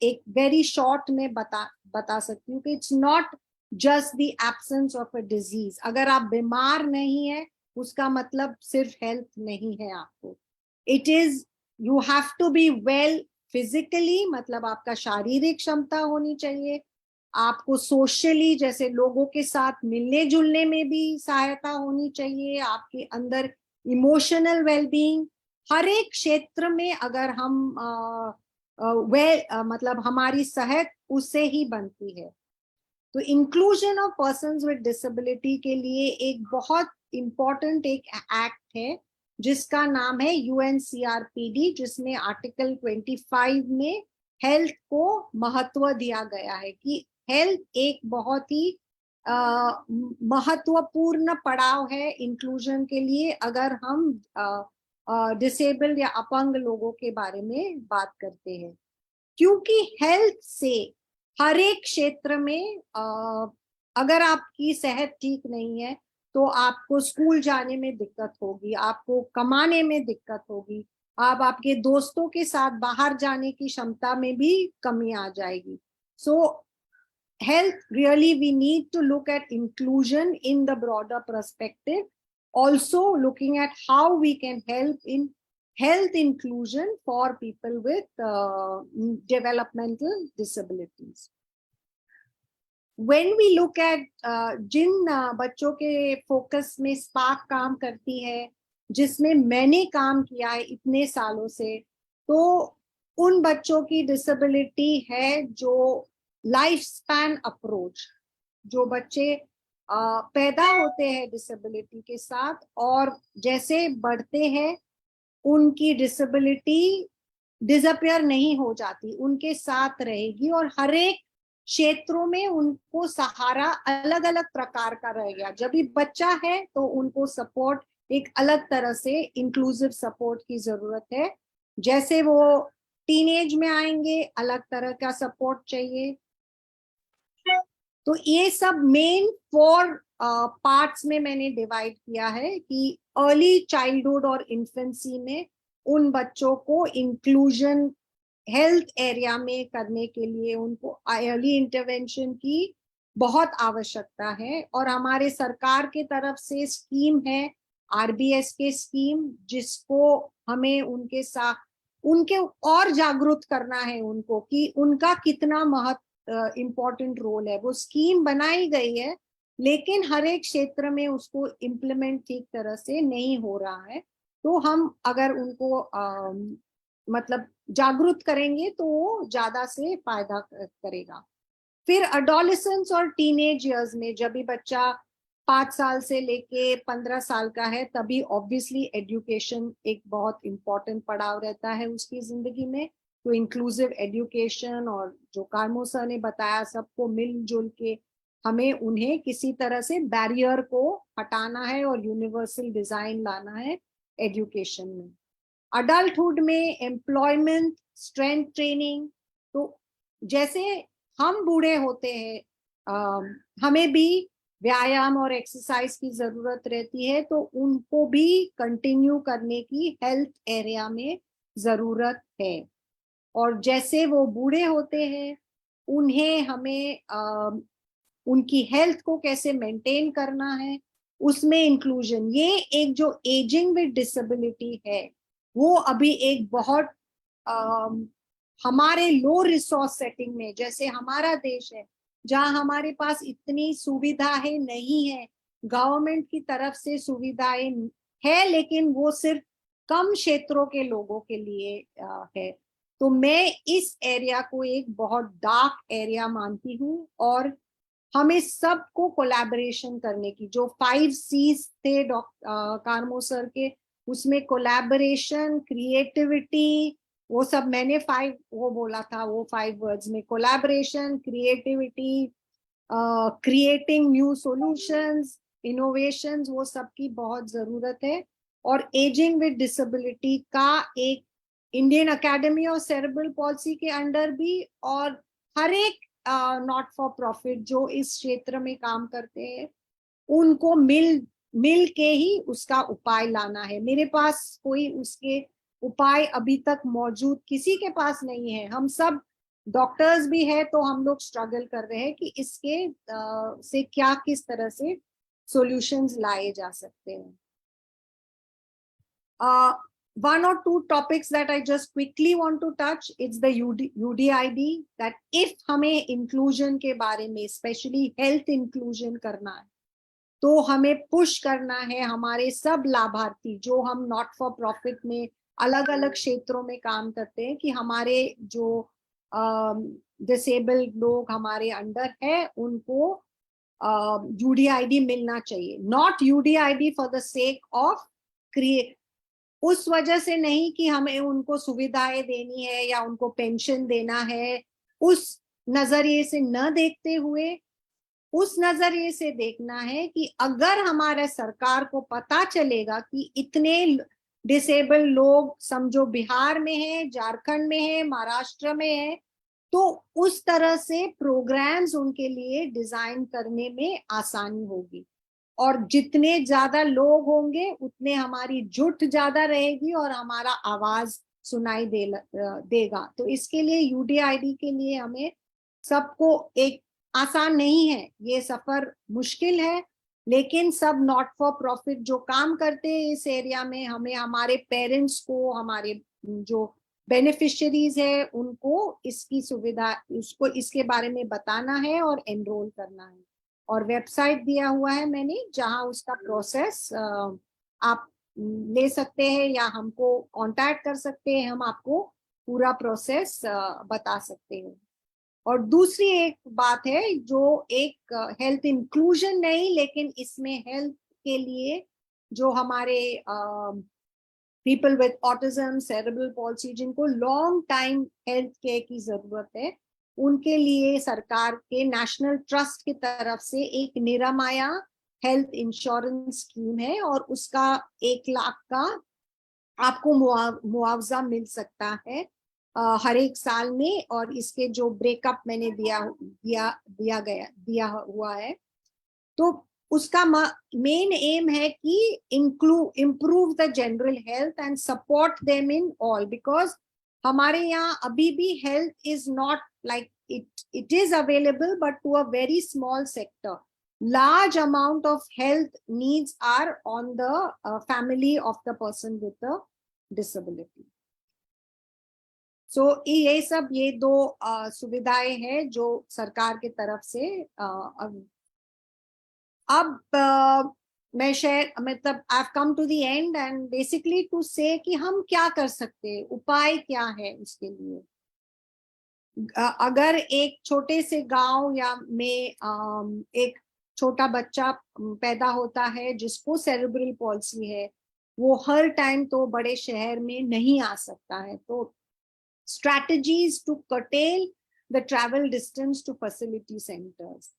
एक वेरी शॉर्ट में बता सकती हूँ कि it's not just the absence of a disease. अगर आप बीमार नहीं है उसका मतलब सिर्फ हेल्थ नहीं है आपको. It is, you have to be well physically, मतलब आपका शारीरिक क्षमता होनी चाहिए. आपको सोशली, जैसे लोगों के साथ मिलने जुलने में भी सहायता होनी चाहिए. आपके अंदर इमोशनल वेलबींग, हर एक क्षेत्र में अगर हम मतलब हमारी सेहत उससे ही बनती है. तो inclusion of persons with disability के लिए एक बहुत इंपॉर्टेंट एक एक्ट है जिसका नाम है UNCRPD, जिसमें आर्टिकल 25 में हेल्थ को महत्व दिया गया है कि हेल्थ एक बहुत ही महत्वपूर्ण पड़ाव है इंक्लूजन के लिए. अगर हम डिसेबल्ड या अपंग लोगों के बारे में बात करते हैं, क्योंकि हेल्थ से हर एक क्षेत्र में अगर आपकी सेहत ठीक नहीं है तो आपको स्कूल जाने में दिक्कत होगी, आपको कमाने में दिक्कत होगी, अब आपके दोस्तों के साथ बाहर जाने की क्षमता में भी कमी आ जाएगी. सो health, really we need to look at inclusion in the broader perspective, also looking at how we can help in health inclusion for people with developmental disabilities. When we look at जिन बच्चों के focus में spark काम करती है, जिसमें मैंने काम किया है इतने सालों से, तो उन बच्चों की डिसेबिलिटी है जो लाइफ स्पैन अप्रोच, जो बच्चे पैदा होते हैं डिसेबिलिटी के साथ और जैसे बढ़ते हैं उनकी डिसेबिलिटी डिसअपियर नहीं हो जाती, उनके साथ रहेगी और हर एक क्षेत्रों में उनको सहारा अलग अलग प्रकार का रहेगा. जब भी बच्चा है तो उनको सपोर्ट एक अलग तरह से इंक्लूसिव सपोर्ट की जरूरत है. जैसे वो टीनेज में आएंगे अलग तरह का सपोर्ट चाहिए. तो ये सब मेन 4 पार्ट्स में मैंने डिवाइड किया है कि अर्ली चाइल्डहुड और इन्फेंसी में उन बच्चों को इंक्लूजन हेल्थ एरिया में करने के लिए उनको अर्ली इंटरवेंशन की बहुत आवश्यकता है. और हमारे सरकार के तरफ से स्कीम है RBS के स्कीम, जिसको हमें उनके साथ उनके और जागरूक करना है उनको कि उनका कितना इम्पोर्टेंट रोल है. वो स्कीम बनाई गई है लेकिन हर एक क्षेत्र में उसको इम्प्लीमेंट ठीक तरह से नहीं हो रहा है. तो हम अगर उनको मतलब जागरूक करेंगे तो वो ज्यादा से फायदा करेगा. फिर अडोलेसेंस और टीनेज इयर्स में जब भी बच्चा 5 साल से लेके 15 साल का है, तभी ऑब्वियसली एजुकेशन एक बहुत इम्पोर्टेंट पड़ाव रहता है उसकी जिंदगी में. तो इंक्लूसिव एजुकेशन और जो कार्मो सर ने बताया, सबको मिलजुल के हमें उन्हें किसी तरह से बैरियर को हटाना है और यूनिवर्सल डिजाइन लाना है एजुकेशन में. अडल्टहुड में एम्प्लॉयमेंट, स्ट्रेंथ ट्रेनिंग. तो जैसे हम बूढ़े होते हैं, हमें भी व्यायाम और एक्सरसाइज की जरूरत रहती है, तो उनको भी कंटिन्यू करने की हेल्थ एरिया में जरूरत है. और जैसे वो बूढ़े होते हैं उन्हें हमें उनकी हेल्थ को कैसे मेंटेन करना है, उसमें इंक्लूजन. ये एक जो एजिंग विद डिसेबिलिटी है वो अभी एक बहुत हमारे लो रिसोर्स सेटिंग में, जैसे हमारा देश है जहाँ हमारे पास इतनी सुविधाएं नहीं है, गवर्नमेंट की तरफ से सुविधाएं है लेकिन वो सिर्फ कम क्षेत्रों के लोगों के लिए है. तो मैं इस एरिया को एक बहुत डार्क एरिया मानती हूँ और हमें सबको कोलैबोरेशन करने की, जो 5 C's थे कार्मो सर के, उसमें कोलैबोरेशन, क्रिएटिविटी, वो सब मैंने 5 वो बोला था, वो 5 वर्ड्स में collaboration, creativity, creating new solutions, innovations, वो सब की बहुत जरूरत है. और एजिंग विद डिसेबिलिटी का एक Indian academy of cerebral palsy के अंडर भी और हर एक नॉट फॉर प्रॉफिट जो इस क्षेत्र में काम करते हैं उनको मिल के ही उसका उपाय लाना है. मेरे पास कोई उसके उपाय अभी तक मौजूद किसी के पास नहीं है. हम सब डॉक्टर्स भी है तो हम लोग स्ट्रगल कर रहे हैं कि इसके से क्या किस तरह से सॉल्यूशंस लाए जा सकते हैं. One or two topics that I just quickly want to touch, it's the UDID, that if हमें inclusion के बारे में, especially health inclusion करना है, तो हमें पुश करना है हमारे सब लाभार्थी जो हम नॉट फॉर प्रॉफिट में अलग अलग क्षेत्रों में काम करते हैं, कि हमारे जो डिसेबल्ड लोग हमारे अंडर है उनको UDID मिलना चाहिए. Not UDID for the sake of create, उस वजह से नहीं कि हमें उनको सुविधाएं देनी है या उनको पेंशन देना है, उस नजरिए से न देखते हुए उस नजरिए से देखना है कि अगर हमारे सरकार को पता चलेगा कि इतने डिसेबल लोग समझो बिहार में है, झारखंड में है, महाराष्ट्र में है, तो उस तरह से प्रोग्राम्स उनके लिए डिजाइन करने में आसानी होगी. और जितने ज्यादा लोग होंगे उतने हमारी जुट ज्यादा रहेगी और हमारा आवाज सुनाई देगा। तो इसके लिए यूडीआईडी के लिए हमें सबको, एक आसान नहीं है ये सफर, मुश्किल है, लेकिन सब नॉट फॉर प्रॉफिट जो काम करते हैं इस एरिया में, हमें हमारे पेरेंट्स को, हमारे जो बेनिफिशियरीज है उनको इसकी सुविधा, उसको इसके बारे में बताना है और एनरोल करना है। और वेबसाइट दिया हुआ है मैंने, जहां उसका प्रोसेस आप ले सकते हैं या हमको कांटेक्ट कर सकते हैं, हम आपको पूरा प्रोसेस बता सकते हैं। और दूसरी एक बात है जो एक हेल्थ इंक्लूजन नहीं, लेकिन इसमें हेल्थ के लिए जो हमारे people with autism, cerebral palsy, जिनको लॉन्ग टाइम हेल्थ केयर की जरूरत है, उनके लिए सरकार के नेशनल ट्रस्ट की तरफ से एक निरामया हेल्थ इंश्योरेंस स्कीम है और उसका 1 लाख का आपको मुआवजा मिल सकता है हर एक साल में। और इसके जो ब्रेकअप मैंने दिया हुआ है, तो उसका मेन एम है कि improve the general health and support them in all, because हमारे यहाँ अभी भी health is not like it is available, but to a very small sector. Large amount of health needs are on the family of the person with the disability. So ये सब, ये 2 सुविधाएं हैं जो सरकार की तरफ से अब मैं मतलब I've come to the end and basically to say कि हम क्या कर सकते हैं, उपाय क्या है उसके लिए। अगर एक छोटे से गांव या में एक छोटा बच्चा पैदा होता है जिसको सेरेब्रल पॉल्सी है, वो हर टाइम तो बड़े शहर में नहीं आ सकता है, तो strategies to curtail the travel distance to facility centers,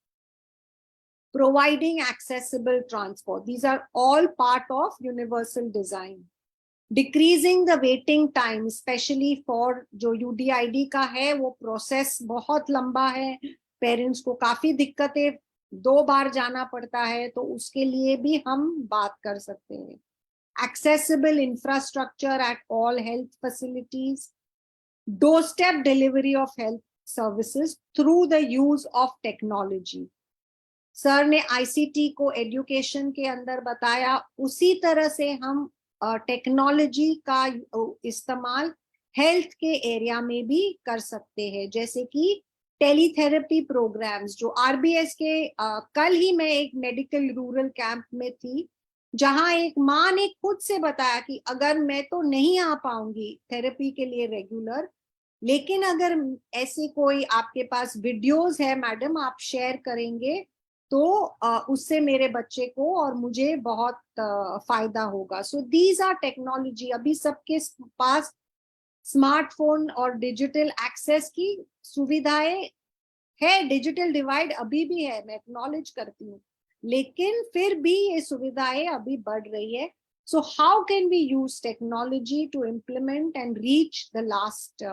providing accessible transport, these are all part of universal design. Decreasing the waiting time, especially for जो UDID का है, वो प्रोसेस बहुत लंबा है, पेरेंट्स को काफी दिक्कतें 2 बार जाना पड़ता है, तो उसके लिए भी हम बात कर सकते हैं। Accessible infrastructure at all health facilities, doorstep delivery of health services through the use of technology. Sir ने ICT को एजुकेशन के अंदर बताया, उसी तरह से हम टेक्नोलॉजी का इस्तेमाल हेल्थ के एरिया में भी कर सकते हैं, जैसे कि टेलीथेरेपी प्रोग्राम्स जो RBS के कल ही मैं एक मेडिकल रूरल कैंप में थी, जहां एक माँ ने खुद से बताया कि अगर मैं तो नहीं आ पाऊंगी थेरेपी के लिए रेगुलर, लेकिन अगर ऐसे कोई आपके पास वीडियोस है मैडम, आप शेयर करेंगे तो उससे मेरे बच्चे को और मुझे बहुत फायदा होगा। So these are technology. अभी सबके पास स्मार्टफोन और डिजिटल एक्सेस की सुविधाएं है, डिजिटल डिवाइड अभी भी है, मैं एक्नॉलेज करती हूँ, लेकिन फिर भी ये सुविधाएं अभी बढ़ रही है। So how can we use technology to implement and reach the last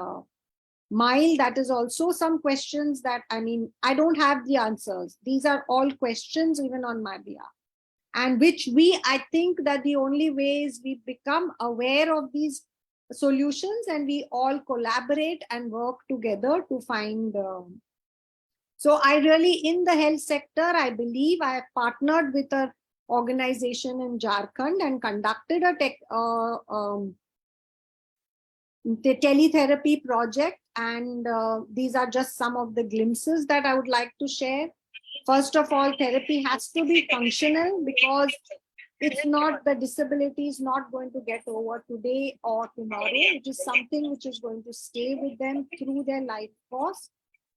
mile? That is also some questions that, I mean, I don't have the answers. These are all questions even on my behalf, and which I think that the only way is we become aware of these solutions and we all collaborate and work together to find. So I really, in the health sector, I believe I have partnered with an organization in Jharkhand and conducted a the teletherapy project, and these are just some of the glimpses that I would like to share. First of all, therapy has to be functional, because it's not, the disability is not going to get over today or tomorrow. It is something which is going to stay with them through their life course.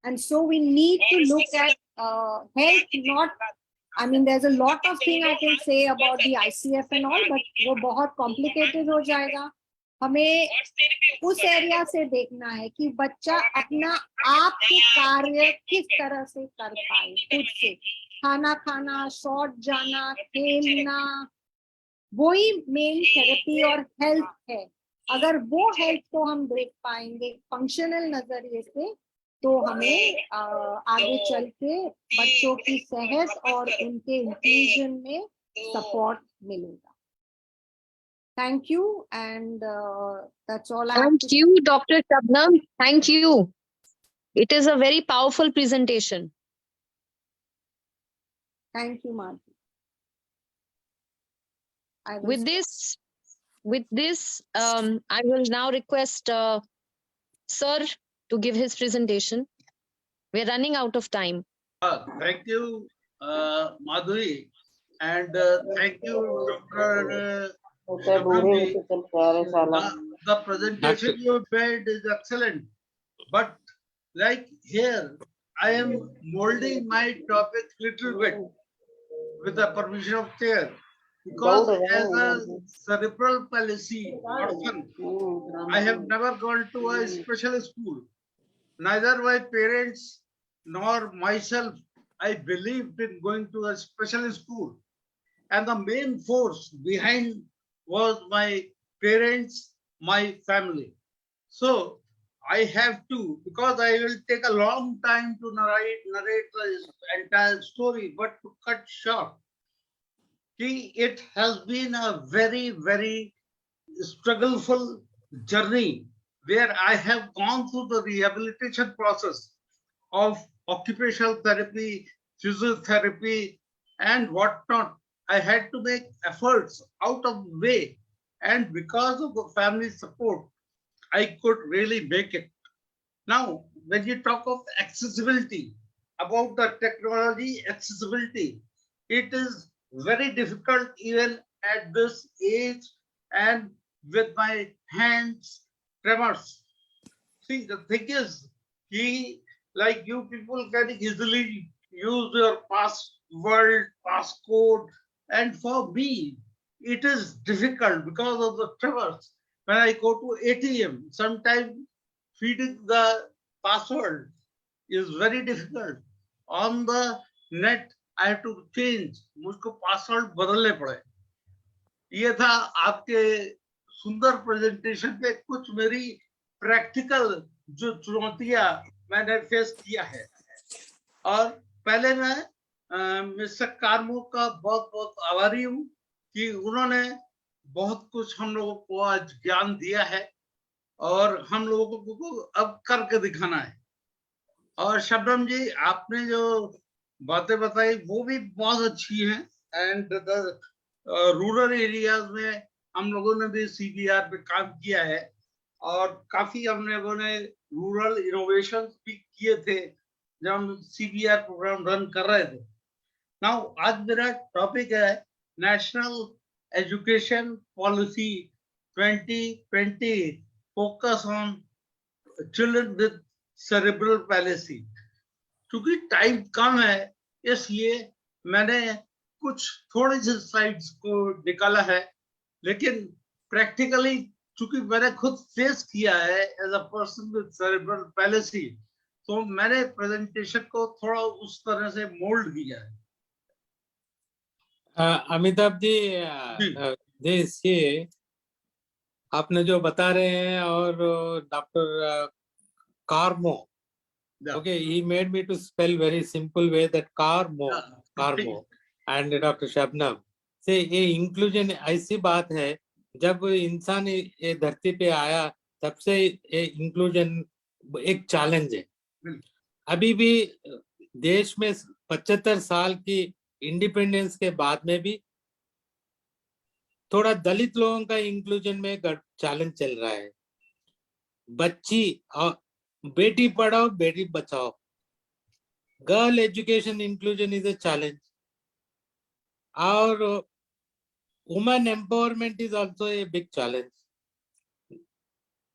And so we need to look at health, not, I mean, there's a lot of things I can say about the ICF and all, but वो बहुत complicated हो जाएगा। हमें उस area से देखना है कि बच्चा अपना आप के कार्य किस तरह से कर पाए, खुद से खाना खाना, शॉर्ट जाना, खेलना, वही मेन थेरेपी और हेल्थ है। अगर वो हेल्थ को हम देख पाएंगे फंक्शनल नजरिए से, तो हमें आगे चल के बच्चों की सेहत और उनके इंक्लूजन में सपोर्ट मिलेगा. Thank you, and that's all I have Thank to you, Dr. Shabnam. Thank you. It is a very powerful presentation. Thank you, Madhu. I will With this, I will now request Sir to give his presentation. We're running out of time. Thank you, Madhuri, and thank you, Dr. Shabnamji. The presentation you made is excellent, but like here, I am molding my topic little bit with the permission of chair, because as a cerebral palsy person, I have never gone to a special school. Neither my parents nor myself, I believed in going to a special school. And the main force behind was my parents, my family. So I have to, because I will take a long time to narrate the entire story, but to cut short, it has been a very, very struggleful journey where I have gone through the rehabilitation process of occupational therapy, physiotherapy, and whatnot. I had to make efforts out of the way, and because of the family support, I could really make it. Now, when you talk of accessibility, about the technology accessibility, it is very difficult even at this age and with my hands tremors. See, the thing is, like you people can easily use your password, passcode, and for me, it is difficult because of the tremors. When I go to ATM, sometimes feeding the password is very difficult. On the net, I have to change. मुझको password बदलने पड़े. ये था आपके सुंदर presentation पे कुछ मेरी प्रैक्टिकल जो चुनौतियां मैंने फेस किया है. और पहले मैं मिस्टर कार्मो का बहुत बहुत आभारी हूं कि उन्होंने बहुत कुछ हम लोगों को आज ज्ञान दिया है और हम लोगों को अब करके दिखाना है. और शबनम जी, आपने जो बातें बताई वो भी बहुत अच्छी हैं. एंड रूरल एरियाज में हम लोगों ने भी CBR पे काम किया है और काफी हम लोगों ने रूरल इनोवेशन भी किए थे जब हम CBR प्रोग्राम रन कर रहे थे. नाउ आज मेरा टॉपिक है national education policy 2020 focus on children with cerebral palsy. क्योंकि टाइम कम है इसलिए मैंने कुछ थोड़ी सी स्लाइड्स को निकाला है, लेकिन प्रैक्टिकली चूंकि मैंने खुद फेस किया है as a person with cerebral palsy, तो मैंने प्रेजेंटेशन को थोड़ा उस तरह से मोल्ड किया है. अमिताभ जी, देखिए आपने जो बता रहे हैं और doctor Carmo, okay, he made me to spell very simple way that Carmo and Dr. Shabnam से ये इंक्लूजन ऐसी बात है, जब इंसान ये धरती पे आया तब से ये इंक्लूजन एक चैलेंज है. अभी भी देश में 75 साल की इंडिपेंडेंस के बाद में भी थोड़ा दलित लोगों का इंक्लूजन में चैलेंज चल रहा है. बच्ची और Beti Padhao Beti Bachao, girl education inclusion is a challenge. और women empowerment is also a big challenge.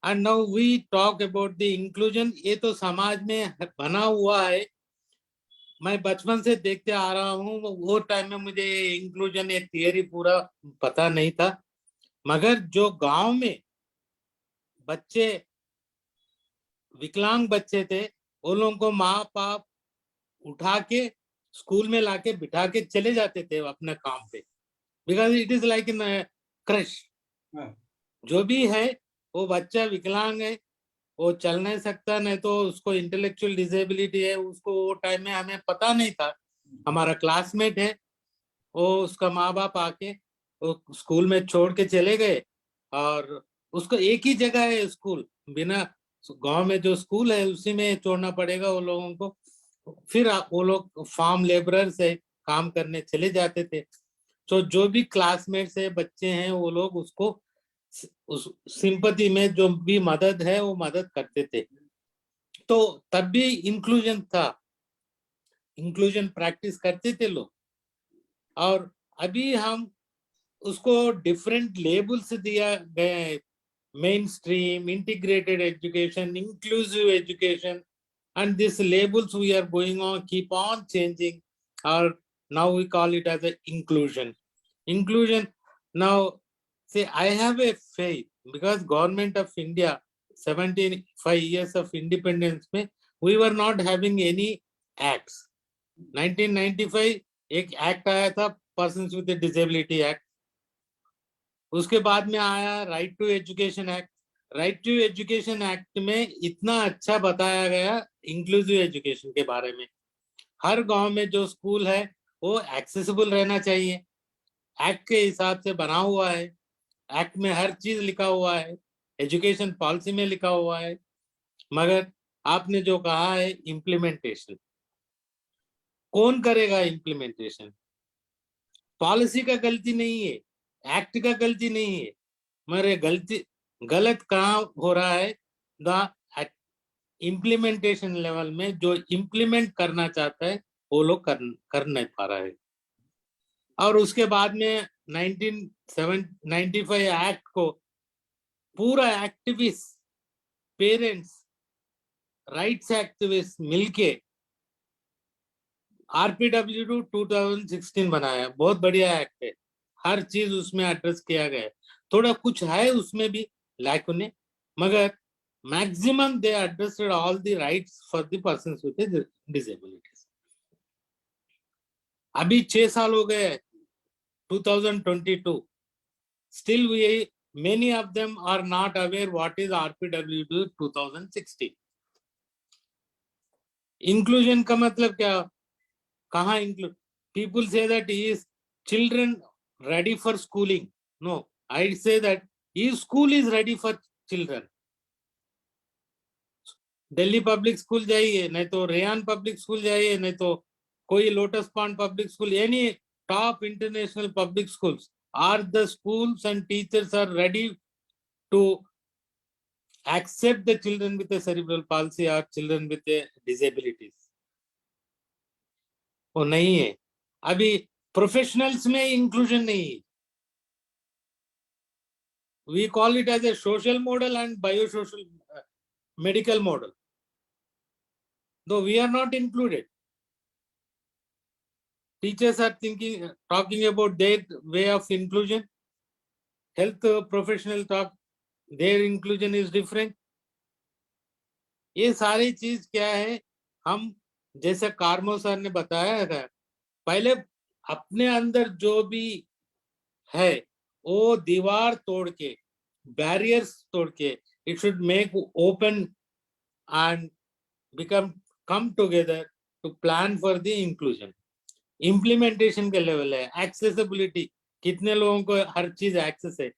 And now we talk about the inclusion. ये तो समाज में बना हुआ है. मैं बचपन से देखते आ रहा हूँ. वो टाइम में मुझे इंक्लूजन एक थियरी पूरा पता नहीं था, मगर जो गांव में बच्चे विकलांग बच्चे थे, वो लोगों को माँ बाप उठा के स्कूल में लाके बिठा के चले जाते थे अपने काम पे, because it is like in crush. जो भी है वो बच्चा विकलांग है, वो चल नहीं सकता, नहीं तो उसको इंटेलेक्चुअल डिसेबिलिटी है. उसको वो टाइम में हमें पता नहीं था. हमारा क्लासमेट है, वो उसका माँ बाप आके वो स्कूल में छोड़ के चले गए, और उसको एक ही जगह है स्कूल, बिना गांव में जो स्कूल है उसी में छोड़ना पड़ेगा वो लोगों को। फिर वो लोग फार्म लेबरर से काम करने चले जाते थे। तो जो भी क्लासमेट्स है, बच्चे हैं, वो लोग उसको उस सिंपैथी में जो भी मदद है वो मदद करते थे। तो तब भी इंक्लूजन था, इंक्लूजन प्रैक्टिस करते थे लोग। और अभी हम उसको डिफरेंट लेबल्स दिया गया है, main stream, integrated education, inclusive education, and these labels we are going on keep on changing, or now we call it as a inclusion. Now see, I have a faith, because government of India 75 years of independence mein we were not having any acts. 1995 एक act आया था, persons with disability act. उसके बाद में आया right to education act. Right to education act में इतना अच्छा बताया गया इंक्लूसिव एजुकेशन के बारे में। हर गांव में जो स्कूल है वो एक्सेसिबल रहना चाहिए, एक्ट के हिसाब से बना हुआ है। एक्ट में हर चीज लिखा हुआ है, एजुकेशन पॉलिसी में लिखा हुआ है। मगर आपने जो कहा है इम्प्लीमेंटेशन, कौन करेगा इम्प्लीमेंटेशन? पॉलिसी का गलती नहीं है, एक्ट का गलती नहीं है, मगर गलती गलत कहाँ हो रहा है? द इम्प्लीमेंटेशन लेवल में जो इम्प्लीमेंट करना चाहता है वो लोग कर नहीं पा रहा है। और उसके बाद में 1995 एक्ट को पूरा एक्टिविस्ट, पेरेंट्स, राइट्स एक्टिविस्ट मिलके RPW 2016 बनाया। बहुत बढ़िया एक्ट है, हर चीज उसमें एड्रेस किया गया है। थोड़ा कुछ है उसमें भी लाइक उन्हें, मगर maximum they addressed all the rights for the persons with disabilities. अभी 6 साल हो गए 2022, still many of them are not aware what is RPW 2016। Inclusion का मतलब क्या? कहाँ include? People say that is children ready for schooling. No, I say that his school is ready for children. Delhi public school जाइए, नहीं तो Ryan public school जाइए, नहीं तो कोई lotus pond public school, any top international public schools, are the schools and teachers are ready to accept the children with a cerebral palsy or children with a disabilities? वो नहीं है। अभी professionals में inclusion नहीं है। We call it as a social model and biosocial medical model, though we are not included. Teachers are talking about their way of inclusion. Health professional talk, their inclusion is different. ये सारी चीज क्या है? हम जैसे Carmo sir ने बताया था, पहले अपने अंदर जो भी है वो दीवार तोड़ के, बैरियर्स तोड़ के, it should make open and come together to plan for the inclusion. Implementation के लेवल है, एक्सेसिबिलिटी, कितने लोगों को हर चीज एक्सेस है।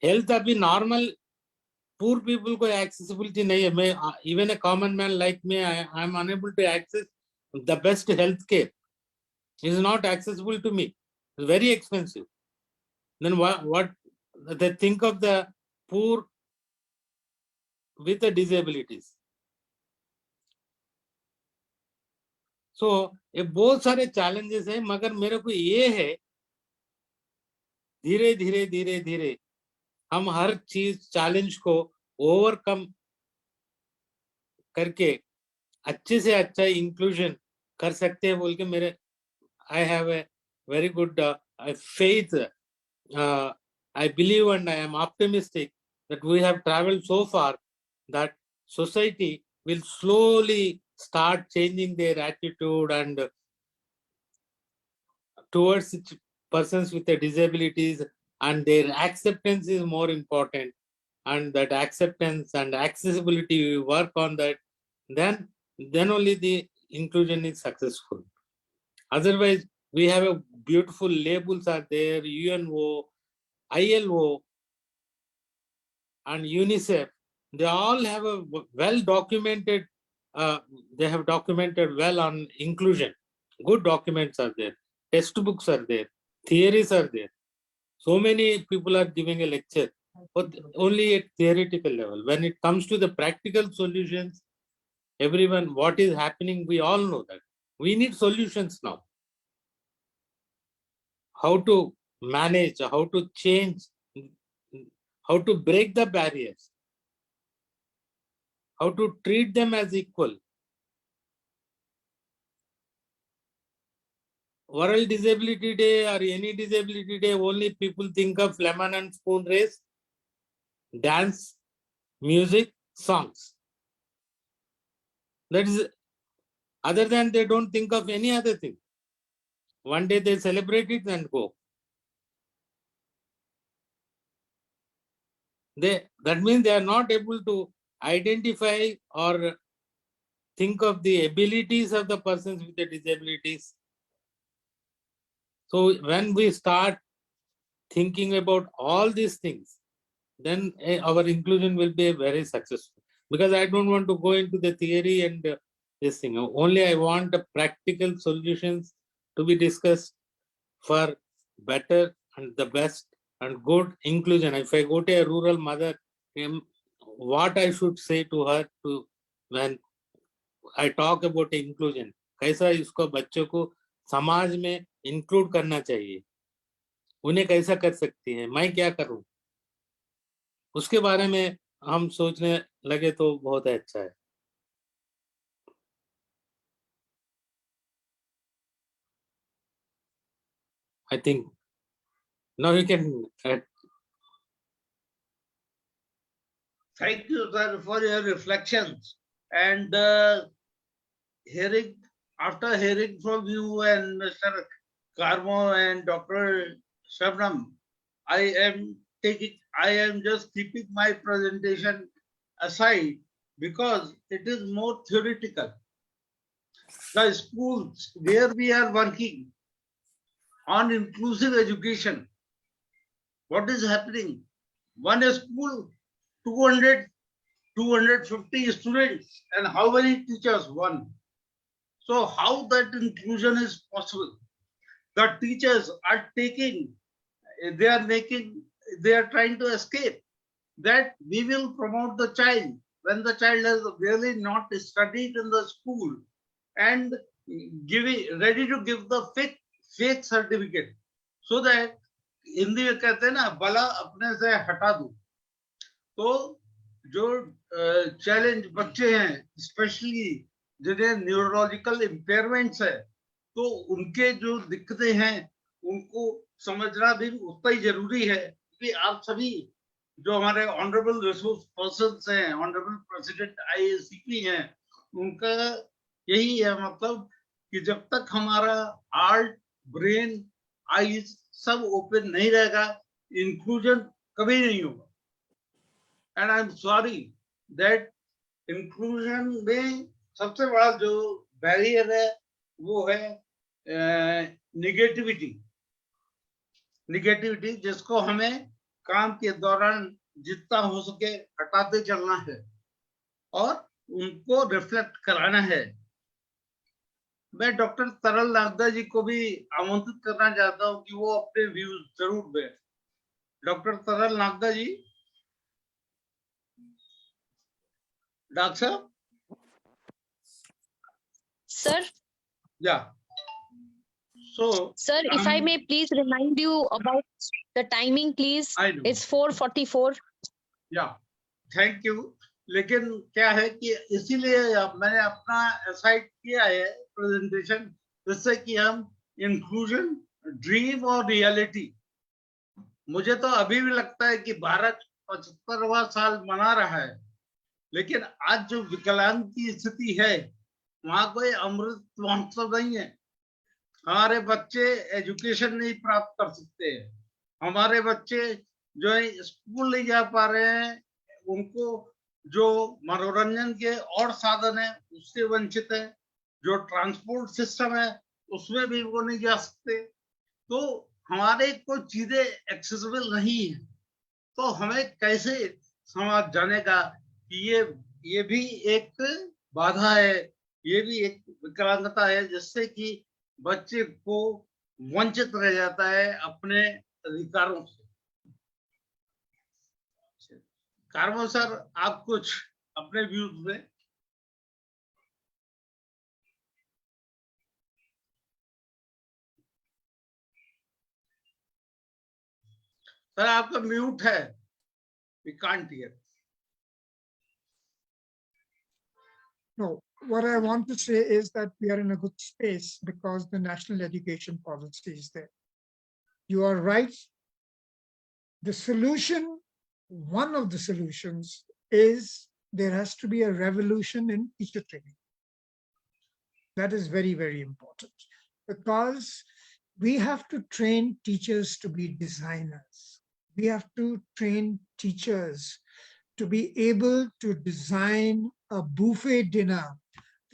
हेल्थ अभी नॉर्मल poor people को एक्सेसिबिलिटी नहीं है। मैं even a common man like me, I am unable to access the best health care, is not accessible to me, it's very expensive. Then what they think of the poor with the disabilities? So ये बहुत सारे challenges हैं, मगर मेरे को ये है धीरे धीरे धीरे धीरे हम हर चीज चैलेंज को ओवरकम करके अच्छे से अच्छा इंक्लूजन कर सकते हैं बोल के मेरे I have a very good faith. I believe and I am optimistic that we have traveled so far that society will slowly start changing their attitude and towards persons with disabilities, and their acceptance is more important, and that acceptance and accessibility, we work on that, then only the inclusion is successful. Otherwise, We have a beautiful labels are there, UNO, ILO, and UNICEF. They all have a well documented, they have documented well on inclusion. Good documents are there, textbooks are there, theories are there. So many people are giving a lecture, but only at theoretical level. When it comes to the practical solutions, everyone, what is happening, we all know that. We need solutions now. How to manage, how to change, how to break the barriers, how to treat them as equal. World Disability Day or any disability day, only people think of lemon and spoon race, dance, music, songs. That is, other than they don't think of any other thing. One day they celebrate it and go. That means they are not able to identify or think of the abilities of the persons with the disabilities. So when we start thinking about all these things, then our inclusion will be very successful. Because I don't want to go into the theory and this thing. Only I want the practical solutions to be discussed for better and the best and good inclusion. If I go to a rural mother, what I should say to her to when I talk about inclusion, कैसा इसको बच्चों को समाज में include करना चाहिए, उन्हें कैसा कर सकती है, मैं क्या करूं, उसके बारे में हम सोचने लगे तो बहुत अच्छा है. I think now you can. Thank you, sir, for your reflections. And after hearing from you and Mr. Karmo and Dr. Shabnam, I am just keeping my presentation aside because it is more theoretical. The schools where we are working on inclusive education, what is happening? One school, 250 students, and how many teachers? One. So how that inclusion is possible? The teachers are they are trying to escape that we will promote the child when the child has really not studied in the school and ready to give the fake certificate, so that Hindi में कहते हैं ना, बला अपने से हटा दो. तो जो चैलेंज बच्चे हैं, स्पेशली जिन्हें न्यूरोलॉजिकल इम्पेयरमेंट्स है, तो उनके जो दिक्कतें हैं उनको समझना भी उतना ही जरूरी है कि आप सभी जो हमारे ऑनरेबल रिसोर्स पर्सन्स हैं, ऑनरेबल प्रेसिडेंट IACP हैं, उनका यही है मतलब कि जब तक हमारा हार्ट, ब्रेन, आईज सब ओपन नहीं रहेगा, इंक्लूजन कभी नहीं होगा. And I am sorry that inclusion में सबसे बड़ा जो बैरियर है वो है निगेटिविटी, जिसको हमें काम के दौरान जितना हो सके हटाते चलना है और उनको रिफ्लेक्ट कराना है. मैं डॉक्टर तरल नागदा जी को भी आमंत्रित करना चाहता हूं कि वो अपने व्यूज जरूर दें. डॉक्टर तरल नागदा जी. डॉक्टर साहब. Sir. Yeah. So, sir, if I may please remind you about the timing, please. I know. It's 4:44. Yeah. Thank you. लेकिन क्या है कि इसीलिए मैंने अपना असाइड किया है प्रेजेंटेशन, जिससे कि हम इंक्लूजन, ड्रीम और रियलिटी. मुझे तो अभी भी लगता है कि भारत 75वां साल मना रहा है, लेकिन आज जो विकलांग की स्थिति है वहां कोई अमृत महोत्सव नहीं है. हमारे बच्चे एजुकेशन नहीं प्राप्त कर सकते हैं, हमारे बच्चे जो है स्कूल नहीं जा पा रहे हैं, उनको जो मनोरंजन के और साधन है उससे वंचित है, जो ट्रांसपोर्ट सिस्टम है उसमें भी वो नहीं जा सकते। तो हमारे को चीजें एक्सेसिबल नहीं है, तो हमें कैसे समाज जानेगा कि ये भी एक बाधा है, ये भी एक विकलांगता है, जिससे कि बच्चे को वंचित रह जाता है अपने अधिकारों से। कार्मो सर, आप कुछ अपने व्यूज में। सर आपका म्यूट है, we can't hear. No, what I want to say is that we are in a good space because the national education policy is there. You are right. The solution, one of the solutions is there has to be a revolution in teacher training. That is very, very important because we have to train teachers to be designers. We have to train teachers to be able to design a buffet dinner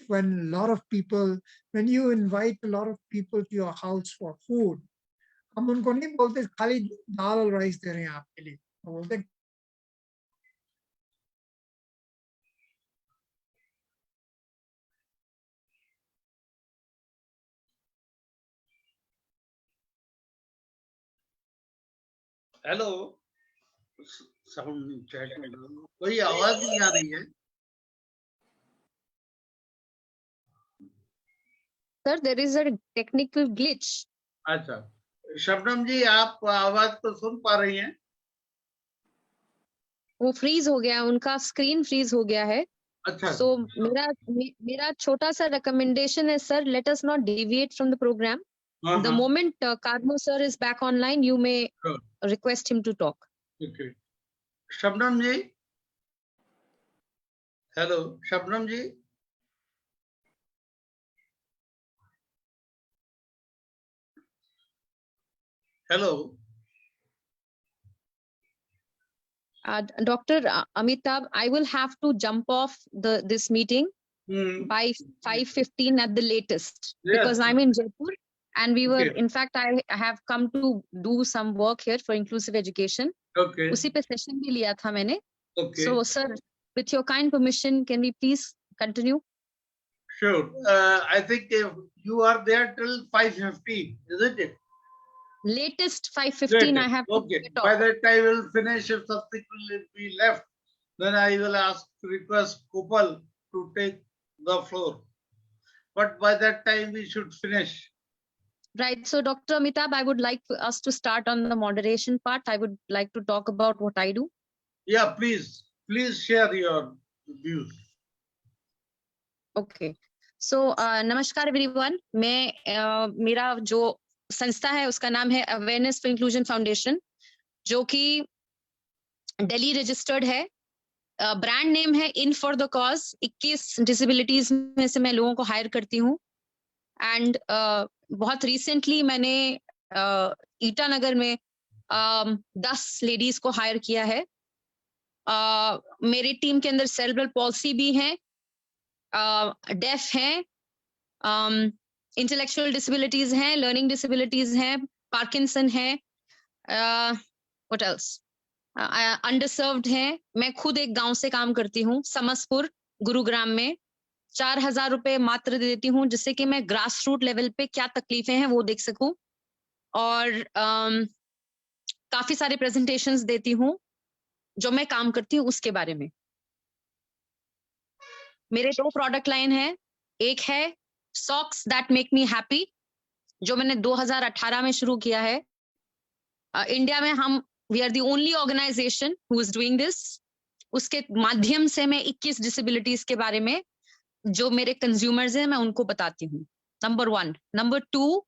when a lot of people, when you invite a lot of people to your house for food, हम उनको नहीं बोलते खाली दाल और rice दे रहे हैं आपके लिए, बोलते हेलो, साउंड चैट में कोई आवाज नहीं आ रही है। Sir, there is a technical glitch. अच्छा, शबनम जी आप आवाज तो सुन पा रही हैं? वो फ्रीज हो गया, उनका स्क्रीन फ्रीज हो गया है. अच्छा, So मेरा छोटा सा recommendation है sir, let us not deviate from the program. The moment Karmo sir is back online, you may request him to talk. Okay. Shabnam ji, hello Shabnam ji. Hello Dr. Amitabh, I will have to jump off this meeting by 5:15 at the latest, because I'm in Jaipur and we were, in fact, I have come to do some work here for inclusive education. Okay. उसी पे session भी लिया था मैंने. Okay. So, sir, with your kind permission, can we please continue? Sure. I think you are there till 5:15, isn't it? Latest 5:15, I have to Okay. get off. By that time we'll finish. If something will be left, then I will request Gopal to take the floor. But by that time we should finish. Right. So, Dr. Amitabh, I would like us to start on the moderation part. I would like to talk about what I do. Yeah, please share your views. Okay. So, नमस्कार everyone. मैं मेरा जो संस्था है उसका नाम है awareness for inclusion foundation, जो कि दिल्ली रजिस्टर्ड है. ब्रांड नेम है in for the cause. 21 disabilities में से मैं लोगों को हायर करती हूँ. एंड बहुत रिसेंटली मैंने ईटानगर में 10 लेडीज को हायर किया है. मेरी टीम के अंदर सेरेब्रल पॉल्सी भी हैं, डेफ हैं, इंटेलेक्चुअल डिसेबिलिटीज हैं, लर्निंग डिसेबिलिटीज हैं, पार्किंसन है, व्हाट एल्स, अंडरसर्व्ड हैं. मैं खुद एक गांव से काम करती हूँ, समसपुर, गुरुग्राम में. 4,000 रुपए मात्र देती हूँ, जिससे कि मैं ग्रास रूट लेवल पे क्या तकलीफें हैं वो देख सकूं. और काफी सारे प्रेजेंटेशंस देती हूँ जो मैं काम करती हूँ उसके बारे में. मेरे 2 प्रोडक्ट लाइन है. एक है socks that make me happy, जो मैंने 2018 में शुरू किया है. इंडिया में हम we are the only organisation who is doing this. उसके माध्यम से मैं 21 डिसेबिलिटीज के बारे में जो मेरे कंज्यूमर्स हैं मैं उनको बताती हूँ. Number 1. Number 2,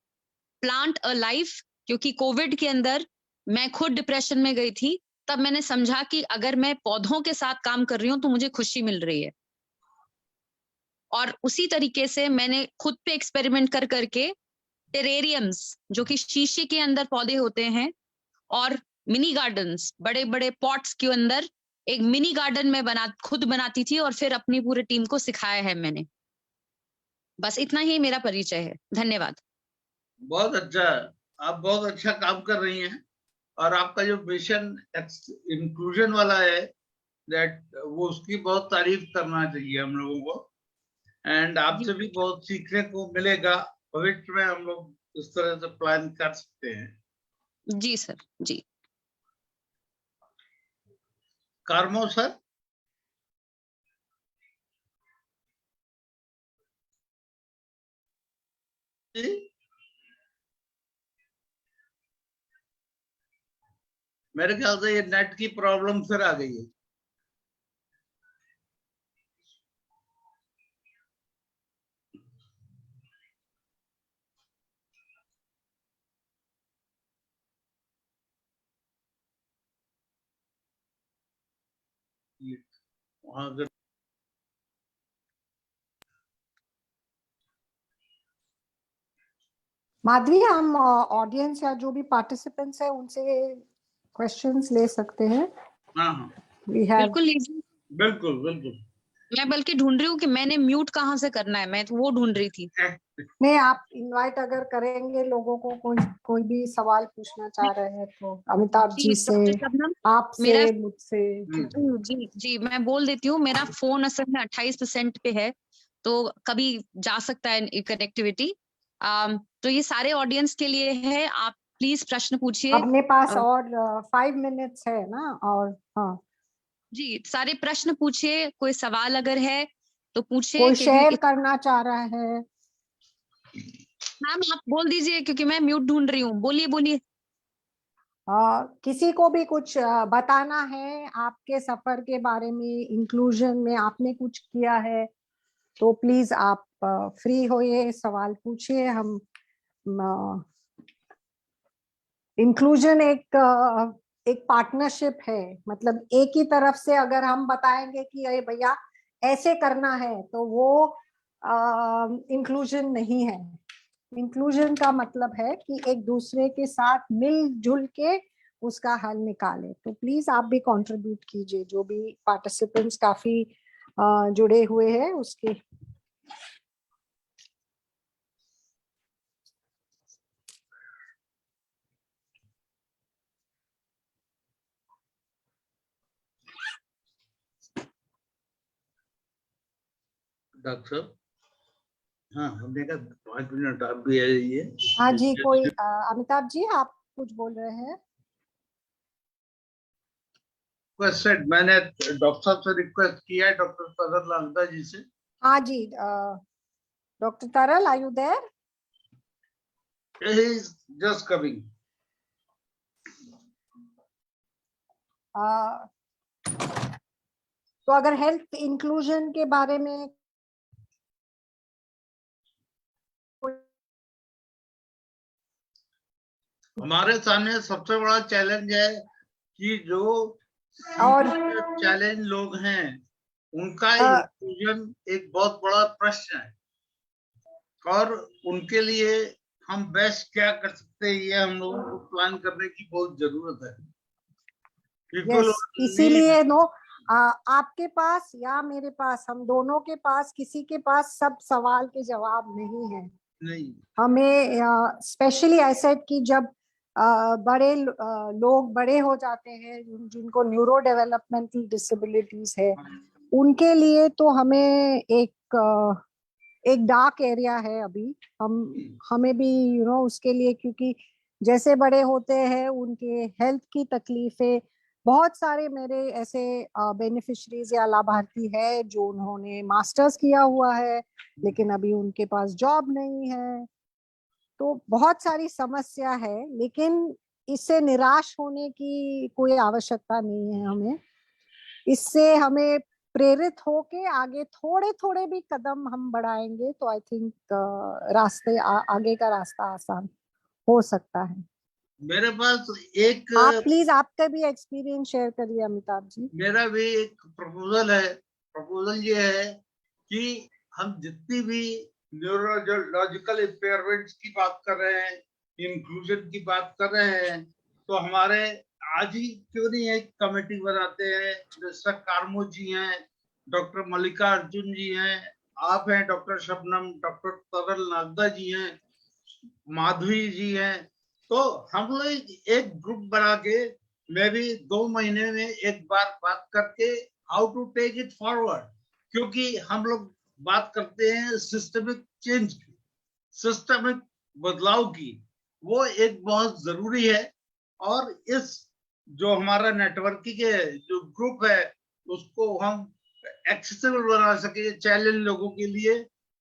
plant a life, क्योंकि कोविड के अंदर मैं खुद डिप्रेशन में गई थी. तब मैंने समझा कि अगर मैं पौधों के साथ काम कर रही हूँ तो मुझे खुशी मिल रही है. और उसी तरीके से मैंने खुद पे एक्सपेरिमेंट कर करके टेरेरियम्स, जो कि शीशे के अंदर पौधे होते हैं, और मिनी गार्डन्स, बड़े बड़े पॉट्स के अंदर एक मिनी गार्डन में खुद बनाती थी और फिर अपनी पूरी टीम को सिखाया है मैंने. बस इतना ही मेरा परिचय है. धन्यवाद. बहुत अच्छा, आप बहुत अच्छा काम कर रही हैं। और आपका जो मिशन इंक्लूजन वाला है, दैट वो उसकी बहुत तारीफ करना चाहिए हम लोगों को। एंड जी आपसे भी बहुत सीखने को मिलेगा। भविष्य में हम लोग इस तरह से प्लान कर सकते हैं। जी सर जी। कार्मो सर। जी, मेरे ख्याल से ये नेट की प्रॉब्लम फिर आ गई है। वहां से माधवी, हम ऑडियंस या जो भी पार्टिसिपेंट्स है उनसे क्वेश्चंस ले सकते हैं। हाँ हाँ, वी हैव, बिल्कुल लीजिए। बिल्कुल बिल्कुल। मैं बल्कि ढूंढ रही हूँ कि मैंने म्यूट कहाँ से करना है, मैं तो वो ढूंढ रही थी। नहीं, आप इनवाइट अगर करेंगे लोगों को, कोई भी सवाल पूछना चाह रहे हैं तो अमिताभ जी से, डॉक्टर शबनम, आपसे, मेरा मुझसे। जी जी मैं बोल देती हूँ, मेरा फोन असल में 28% पे है, तो कभी जा सकता है कनेक्टिविटी। तो ये सारे ऑडियंस के लिए है, आप प्लीज प्रश्न पूछिए। अपने पास और 5 मिनट्स है ना? और हाँ, जी सारे प्रश्न पूछिए, कोई सवाल अगर है तो पूछिए, कोई क्योंकि शेयर करना चाह रहा है? मैम आप बोल दीजिए क्योंकि मैं म्यूट ढूंढ रही हूँ, बोलिए बोलिए। किसी को भी कुछ बताना है आपके सफर के बारे में, इंक्लूजन में आपने कुछ किया है तो प्लीज आप फ्री होइए, सवाल पूछिए। हम इंक्लूजन एक पार्टनरशिप है, मतलब एक ही तरफ से अगर हम बताएंगे कि अरे भैया ऐसे करना है तो वो इंक्लूजन नहीं है। इंक्लूजन का मतलब है कि एक दूसरे के साथ मिलजुल के उसका हल निकाले। तो प्लीज आप भी कंट्रीब्यूट कीजिए, जो भी पार्टिसिपेंट्स काफी जुड़े हुए हैं उसके। डॉक्टर साहब, हाँ हमने कहा 5 मिनट आप भी आ जाइए। हाँ जी, कोई अमिताभ जी आप कुछ बोल रहे हैं? रिक्वेस्टेड, मैंने डॉक्टर साहब से रिक्वेस्ट किया है, डॉक्टर तरल लांगदा जी से। हाँ जी, doctor Taral, are you there? He is just coming. तो अगर हेल्थ इंक्लूजन के बारे में हमारे सामने सबसे बड़ा चैलेंज है कि जो और चैलेंज लोग हैं उनका अ, इंक्लूजन एक बहुत बड़ा प्रश्न है। और उनके लिए हम बेस्ट क्या कर सकते हैं, ये हम लोगों को प्लान करने की बहुत जरूरत है। People yes, need. इसीलिए आपके पास या मेरे पास, हम दोनों के पास, किसी के पास सब सवाल के जवाब नहीं है। नहीं, हमें स्पेशली ऐसे कि जब लोग बड़े हो जाते हैं, जिनको न्यूरो डेवलपमेंटल डिसेबिलिटीज है, उनके लिए तो हमें एक डार्क एरिया है अभी। हम हमें भी उसके लिए, क्योंकि जैसे बड़े होते हैं उनके हेल्थ की तकलीफें, बहुत सारे मेरे ऐसे बेनिफिशरीज या लाभार्थी है जो उन्होंने मास्टर्स किया हुआ है लेकिन अभी उनके पास जॉब नहीं है। तो बहुत सारी समस्या है, लेकिन इससे निराश होने की कोई आवश्यकता नहीं है हमें। इससे हमें प्रेरित होके आगे थोड़े थोड़े भी कदम हम बढ़ाएंगे तो आई थिंक आगे का रास्ता आसान हो सकता है। मेरे पास एक आप प्लीज आपका भी एक्सपीरियंस शेयर करिए अमिताभ जी। मेरा भी एक प्रपोजल है। प्रपोजल ये है कि हम जितनी भी न्यूरोलॉजिकल इम्पेयरमेंट्स की बात कर रहे हैं, इंक्लूजन की बात कर रहे हैं, तो हमारे आज ही क्यों नहीं एक कमेटी बनाते हैं। मिस्टर कार्मो जी हैं, डॉक्टर मल्लिका अर्जुन जी हैं, आप हैं डॉक्टर शबनम, डॉक्टर तरल नागदा जी हैं। माधवी जी हैं, तो हम लोग एक ग्रुप बना के मैं भी 2 महीने में एक बार बात करके how to take it forward, क्योंकि हम लोग बात करते हैं सिस्टमिक चेंज की, सिस्टमिक बदलाव की, वो एक बहुत जरूरी है। और इस जो हमारा नेटवर्किंग के जो ग्रुप है उसको हम एक्सेसिबल बना सके चैलेंज लोगों के लिए,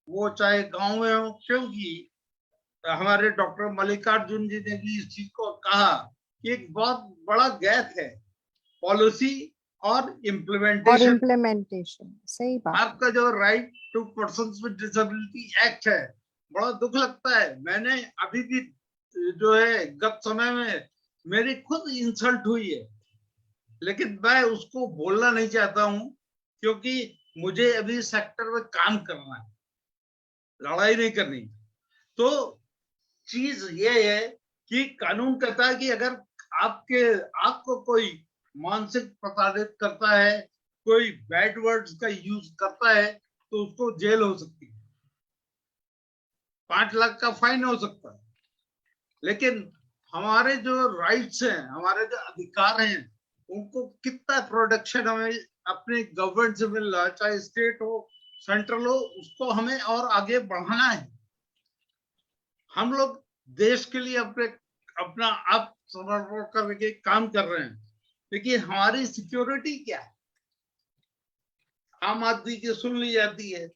वो चाहे गांव में हो, क्योंकि हमारे डॉक्टर मल्लिकार्जुन जी ने भी इस चीज को कहा कि एक बहुत बड़ा गैप है पॉलिसी और और इम्प्लीमेंटेशन। इम्प्लीमेंटेशन, सही बात। आपका जो right to persons with disability act है, बड़ा दुख लगता है, मैंने अभी भी जो है गत समय में मेरी खुद इंसल्ट हुई है, लेकिन मैं उसको बोलना नहीं चाहता हूं, क्योंकि मुझे अभी सेक्टर में काम करना है, लड़ाई नहीं करनी। तो चीज ये है कि कानून कहता है कि अगर आपको कोई मानसिक प्रताड़ित करता है, कोई बैड वर्ड्स का यूज करता है, तो उसको जेल हो सकती है, 5 लाख का फाइन हो सकता है। लेकिन हमारे जो राइट्स हैं, हमारे जो अधिकार हैं, उनको कितना प्रोटेक्शन हमें अपने गवर्नमेंट से मिल रहा है, चाहे स्टेट हो सेंट्रल हो, उसको हमें और आगे बढ़ाना है। हम लोग देश के लिए अपना आप समर्पण करके काम कर रहे हैं, लेकिन हमारी सिक्योरिटी क्या है? आम आदमी की सुन ली जाती है,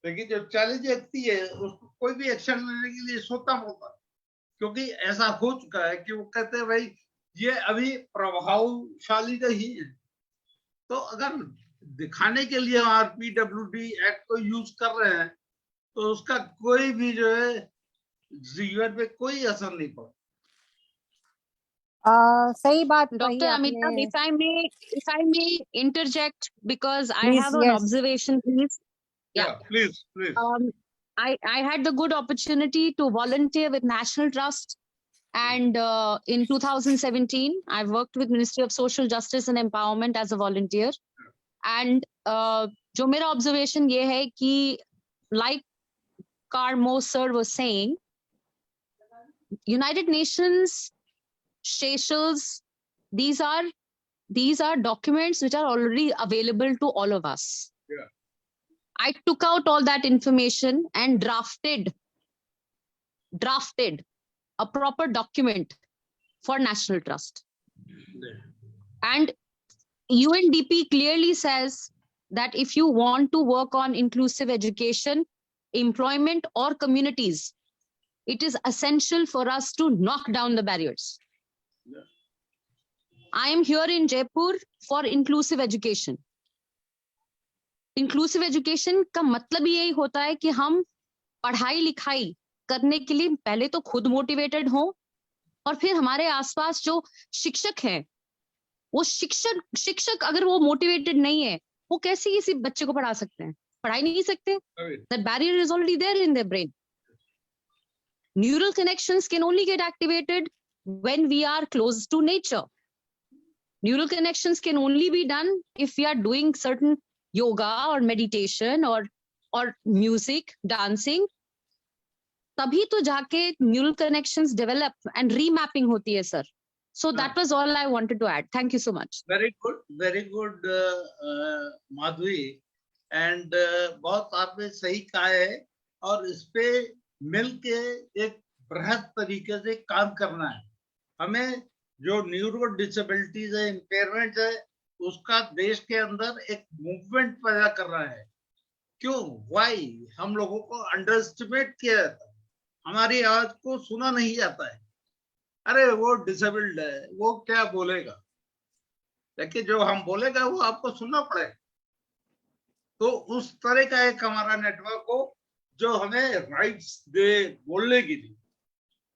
लेकिन जब चैलेंज व्यक्ति है उसको कोई भी एक्शन लेने के लिए सोचना पड़ता है, क्योंकि ऐसा हो चुका है कि वो कहते हैं भाई ये अभी प्रभावशाली नहीं है। तो अगर दिखाने के लिए हम RPWD एक्ट को यूज कर रहे हैं, तो उसका कोई भी जो है जीवन पे कोई असर नहीं पड़ता। सही बात कही Dr. Amitabh, आपने। if I may interject, because I Please, have an yes. observation, please. Yeah, please. I had the good opportunity to volunteer with National Trust, and in 2017, I worked with Ministry of Social Justice and Empowerment as a volunteer. And जो मेरा observation ये है कि, like Carmo sir was saying, United Nations, Seychelles, these are documents which are already available to all of us. Yeah. I took out all that information and drafted a proper document for National Trust. And UNDP clearly says that if you want to work on inclusive education, employment, or communities, it is essential for us to knock down the barriers. Yeah. I am here in Jaipur for inclusive education. Inclusive education का मतलब ही यही होता है कि हम पढ़ाई लिखाई करने के लिए पहले तो खुद मोटिवेटेड हो, और फिर हमारे आसपास जो शिक्षक हैं, वो शिक्षक अगर वो मोटिवेटेड नहीं है, वो कैसे किसी बच्चे को पढ़ा सकते हैं? पढ़ाई नहीं सकते. That barrier is already there in their brain. Neural connections can only get activated when we are close to nature. Neural connections can only be done if we are doing certain yoga or meditation or music, dancing. तभी तो जाके neural connections develop and remapping होती है, sir. So that was all I wanted to add. Thank you so much. Very good, Madhavi, and बहुत आपने सही कहा है, और इस पे मिलके एक बृहद तरीके से काम करना है। हमें जो न्यूरो डिसेबिलिटीज है, इम्पेयरमेंट है, उसका देश के अंदर एक मूवमेंट पैदा करना है। क्यों? वाई? हम लोगों को अंडर एस्टिमेट किया जाता है, हमारी आवाज को सुना नहीं जाता है। अरे वो डिसेबल्ड है, वो क्या बोलेगा, लेकिन जो हम बोलेगा वो आपको सुनना पड़ेगा। तो उस तरह का एक हमारा नेटवर्क हो जो हमें राइट्स दे बोलने के लिए।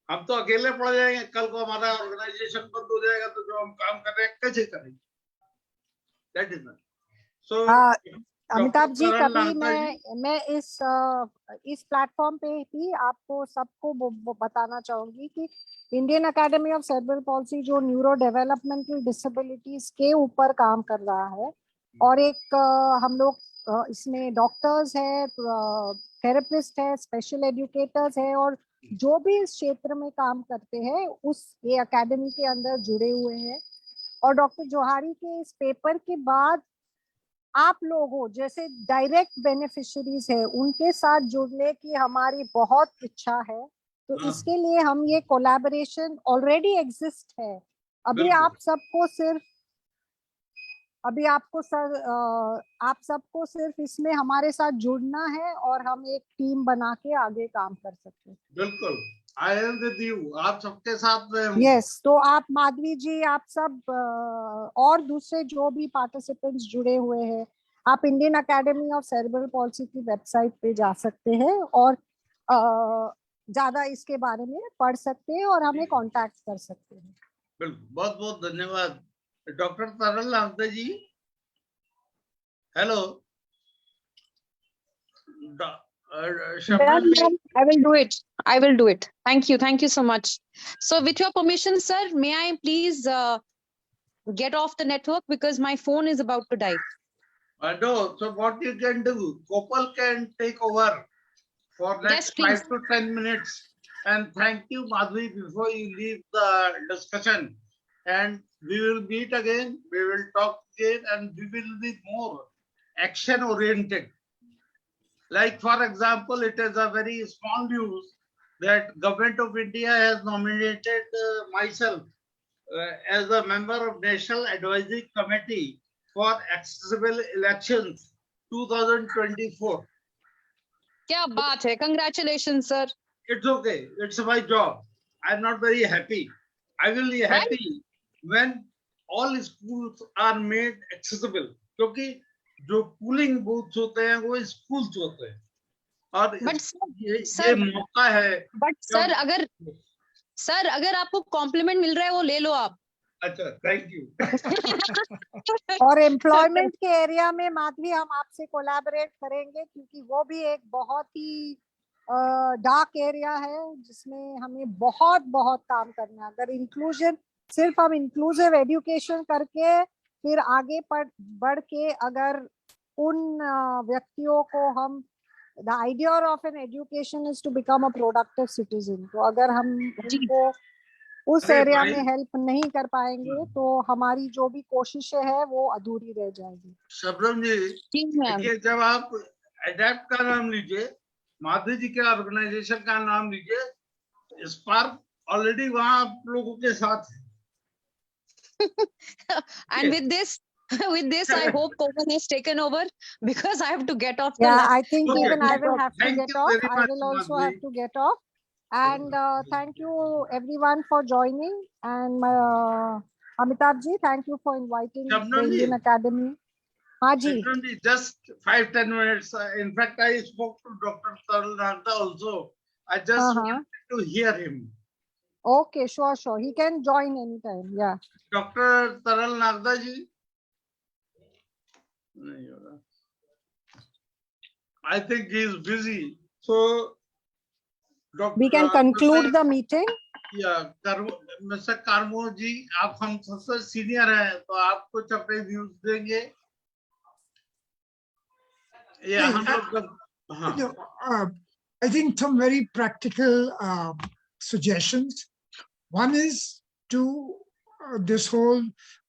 हम तो अकेले पड़ जाएंगे, कल को हमारा ऑर्गेनाइजेशन बंद हो जाएगा, तो जो हम काम कर रहे हैं कैसे करेंगे? That is not so. Amitabh ji, कभी मैं इस प्लेटफॉर्म पे ही आपको सबको बताना चाहूंगी कि Indian academy of cerebral palsy जो न्यूरो डेवलपमेंटल डिसेबिलिटीज के ऊपर काम कर रहा है, और एक हम लोग इसमें डॉक्टर्स है, थेरेपिस्ट है, स्पेशल एजुकेटर्स है, और जो भी इस क्षेत्र में काम करते हैं उस ये एकेडमी के अंदर जुड़े हुए हैं। और डॉक्टर जोहारी के इस पेपर के बाद आप लोगों जैसे डायरेक्ट बेनिफिशियरीज है उनके साथ जुड़ने की हमारी बहुत इच्छा है। तो हाँ। इसके लिए हम ये कोलैबोरेशन ऑलरेडी एग्जिस्ट है। अभी बिल्कुल। आप सबको सिर्फ आप सबको सिर्फ इसमें हमारे साथ जुड़ना है और हम एक टीम बना के आगे काम कर सकते हैं। बिल्कुल, आई एम विद यू, आप सबके साथ में हूँ। यस, तो आप माधवी जी, आप सब और दूसरे जो भी पार्टिसिपेंट्स जुड़े हुए हैं, आप Indian academy of cerebral palsy की वेबसाइट पे जा सकते हैं और ज्यादा इसके बारे में पढ़ सकते हैं और हमें कांटेक्ट कर सकते हैं। बिल्कुल, बहुत बहुत धन्यवाद। डॉक्टर तरल नागदा जी, hello. I will do it. I will do it. Thank you. Thank you so much. So with your permission, sir, may I please get off the network because my phone is about to die. No, so what you can do, Gopal can take over for next Yes, 5 to 10 minutes. And thank you, Madhvi, before you leave the discussion. And we will meet again, we will talk again, and we will be more action-oriented. Like, for example, it is a very small news that Government of India has nominated myself as a member of National Advisory Committee for Accessible Elections 2024. क्या बात है? Congratulations, sir. It's okay. It's my job. I'm not very happy. I will be happy when all schools are made accessible. क्योंकि जो polling booths होते हैं वो schools होते हैं और ये मौका है। But sir, अगर आपको compliment मिल रहा है वो ले लो आप। अच्छा, थैंक यू। और एम्प्लॉयमेंट के एरिया में माधवी हम आपसे कोलैबोरेट करेंगे क्योंकि वो भी एक बहुत ही डार्क एरिया है जिसमें हमें बहुत बहुत काम करना है। अगर इंक्लूजन सिर्फ हम इंक्लूसिव एजुकेशन करके फिर आगे बढ़ के अगर उन व्यक्तियों को हम the idea of an education is to become a productive citizen, तो अगर हम उनको उस एरिया में हेल्प नहीं कर पाएंगे तो हमारी जो भी कोशिशें है वो अधूरी रह जाएगी। शबनम जी, देखिए जब आप एडेप्ट का नाम लीजिए, माधवी जी के ऑर्गेनाइजेशन का नाम लीजिए, स्पार्क ऑलरेडी वहां आप लोगों के साथ है। And with this, I hope Komal has taken over because I have to get off. I think even I will have to get off. I will also have to get off. And thank you everyone for joining. And Amitabh ji, thank you for inviting the Indian Academy. Just 5-10 minutes. In fact, I spoke to Dr. Taral Nagda also. I just wanted to hear him. Okay, sure. He can join anytime. Yeah. Dr. Taral Nagda ji. I think he is busy. So, we can conclude the meeting. Yeah, Mr. Karmo ji, आप हम सबसे senior हैं, तो आप कुछ अपने views देंगे? I think some very practical suggestions. One is to this whole,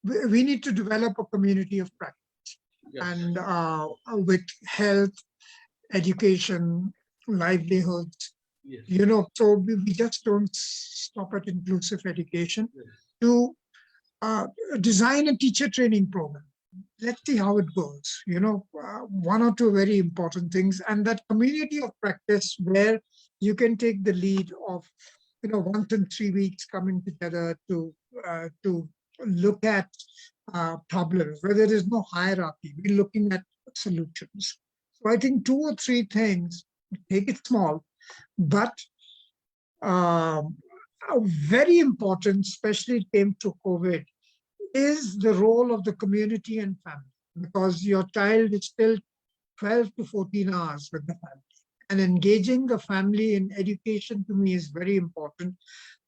we need to develop a community of practice. Yes. And with health, education, livelihoods, yes. You know, so we just don't stop at inclusive education. Yes. To design a teacher training program. Let's see how it goes. You know, one or two very important things, and that community of practice where you can take the lead of, you know, once in 3 weeks coming together to look at problems where there is no hierarchy. We're looking at solutions. So I think 2 or 3 things, take it small, but very important, especially it came to COVID, is the role of the community and family, because your child is still 12 to 14 hours with the family, and engaging the family in education to me is very important.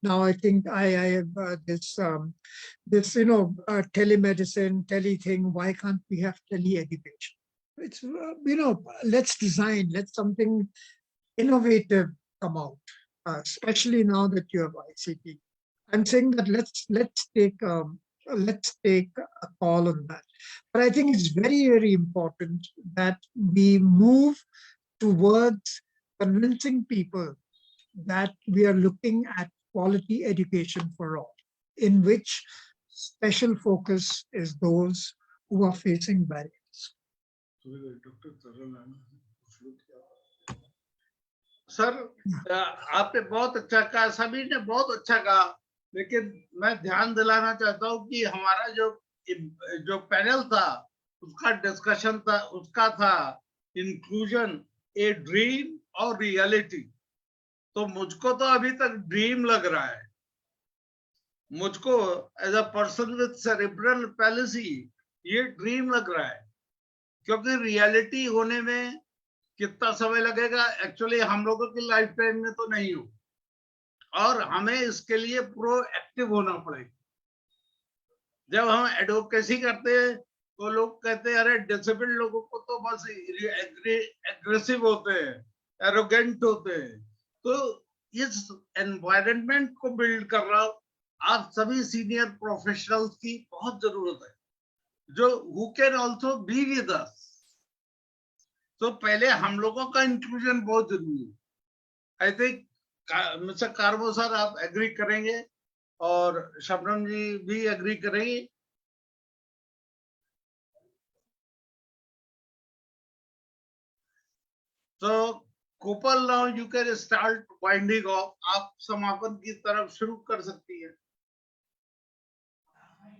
Now I think I have this you know, telemedicine, tele thing. Why can't we have tele education? It's you know, let's design, let something innovative come out. especially now that you have ICT. I'm saying that let's take a call on that. But I think it's very, very important that we move towards convincing people that we are looking at quality education for all, in which special focus is those who are facing barriers. Sir, आपने बहुत अच्छा कहा, सभी ने बहुत अच्छा कहा, लेकिन मैं ध्यान दिलाना चाहता हूं कि हमारा जो पैनल था उसका डिस्कशन था, उसका था इंक्लूजन ए ड्रीम और रियलिटी। तो मुझको तो अभी तक ड्रीम लग रहा है, मुझको as a person with cerebral palsy ये ड्रीम लग रहा है, क्योंकि रियलिटी होने में कितना समय लगेगा एक्चुअली हम लोगों की लाइफ टाइम में तो नहीं हो, और हमें इसके लिए प्रोएक्टिव होना पड़ेगा। जब हम एडवोकेसी करते हैं तो लोग कहते हैं अरे डिसेबल्ड लोगों को तो बस एग्रेसिव होते हैं, एरोगेंट होते हैं। तो इस एनवायरनमेंट को बिल्ड कर रहा आप सभी सीनियर प्रोफेशनल्स की बहुत जरूरत है, जो who can also be with us. तो पहले हम लोगों का इंक्लूजन बहुत जरूरी है। I think mister Carmo sir आप एग्री करेंगे और शबनम जी भी एग्री करेंगे। तो कोपल now you can start winding of, आप समापन की तरफ शुरू कर सकती है।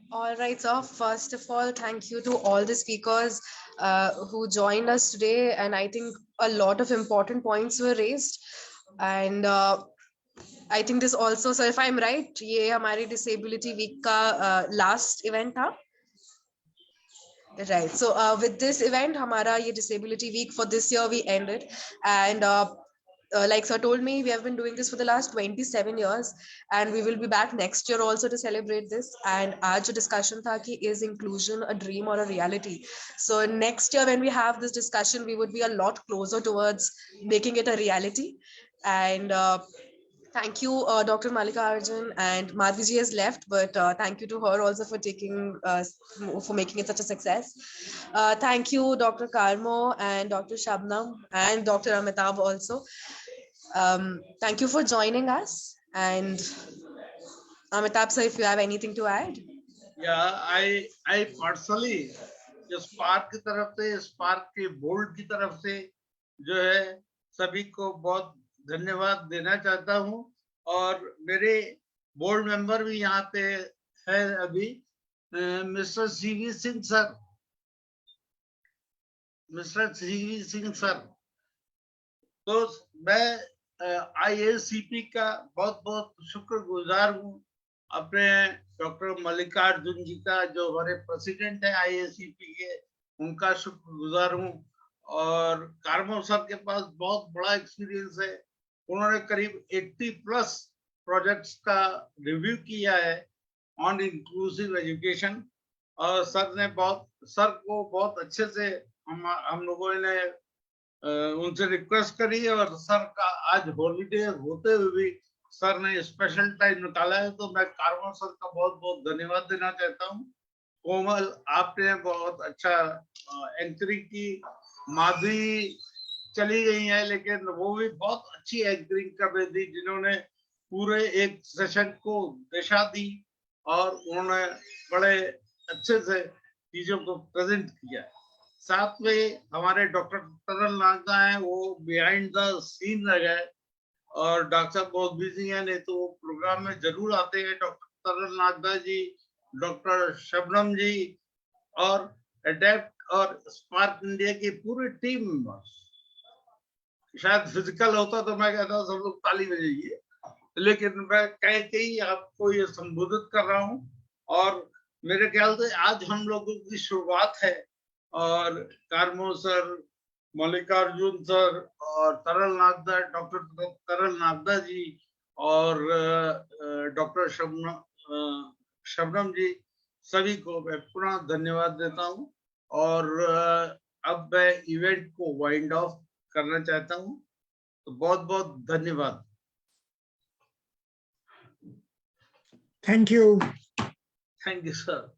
All right, so first of all, thank you to all the speakers who joined us today. And I think a lot of important points were raised. And I think this also, so if I'm right, ये हमारी Disability Week का last event था. Right. So with this event, हमारा ये Disability Week for this year we ended. And like sir told me, we have been doing this for the last 27 years, and we will be back next year also to celebrate this. And आज जो discussion था कि is inclusion a dream or a reality? So next year when we have this discussion, we would be a lot closer towards making it a reality. And thank you, Dr. Malika Arjun, and Madhvi ji has left, but thank you to her also for for making it such a success. Thank you, Dr. Karmo and Dr. Shabnam and Dr. Amitabh also. Thank you for joining us. And Amitabh sir, if you have anything to add. Yeah, I personally spark की तरफ से, spark के board की तरफ से जो है सभी को बहुत धन्यवाद देना चाहता हूं। और मेरे बोर्ड मेंबर भी यहाँ पे है अभी, mister CV Singh sir, mister CV Singh sir. तो मैं आईएसीपी का बहुत बहुत शुक्रगुजार हूँ, अपने डॉक्टर मल्लिकार्जुन जी का जो हमारे प्रेसिडेंट है आईएसीपी के, उनका शुक्रगुजार हूँ। और कार्मो सर के पास बहुत बड़ा एक्सपीरियंस है, उन्होंने करीब 80+ प्रोजेक्ट्स का रिव्यू किया है ऑन इंक्लूसिव एजुकेशन। और सर को बहुत अच्छे से हम लोगों ने उनसे रिक्वेस्ट करी, और सर का आज हॉलीडे होते हुए भी सर ने स्पेशल टाइम निकाला है, तो मैं कार्मो सर का बहुत बहुत धन्यवाद देना चाहता हूँ। कोमल, आपने बहुत अच्छा एंकरिंग की, माधवी चली गई है लेकिन वो भी बहुत अच्छी एंकरिंग कर रही थी, जिन्होंने पूरे एक सेशन को दिशा दी और उन्होंने बड़े अच्छे से चीजों को प्रेजेंट किया। साथ में हमारे डॉक्टर तरल नागदा हैं, वो बिहाइंड द सीन रह गए, और डॉक्टर साहब बहुत बिजी हैं, नहीं तो वो प्रोग्राम में जरूर आते हैं। डॉक्टर तरल नागदा जी, डॉक्टर शबनम जी और एडेप्ट और स्पार्क इंडिया की पूरी टीम मेंबर्स। शायद फिजिकल होता तो मैं कहता सब लोग ताली बजाइए, लेकिन मैं कह के ही आपको ये संबोधित कर रहा हूँ। और मेरे ख्याल से आज हम लोगों की शुरुआत है, और कार्मो सर, मल्लिकार्जुन सर और तरल नागदा, डॉक्टर तरल नागदा जी और डॉक्टर शबनम जी, सभी को मैं पुनः धन्यवाद देता हूँ। और अब मैं इवेंट को वाइंड ऑफ करना चाहता हूँ। तो बहुत बहुत धन्यवाद। Thank you. Thank you, sir.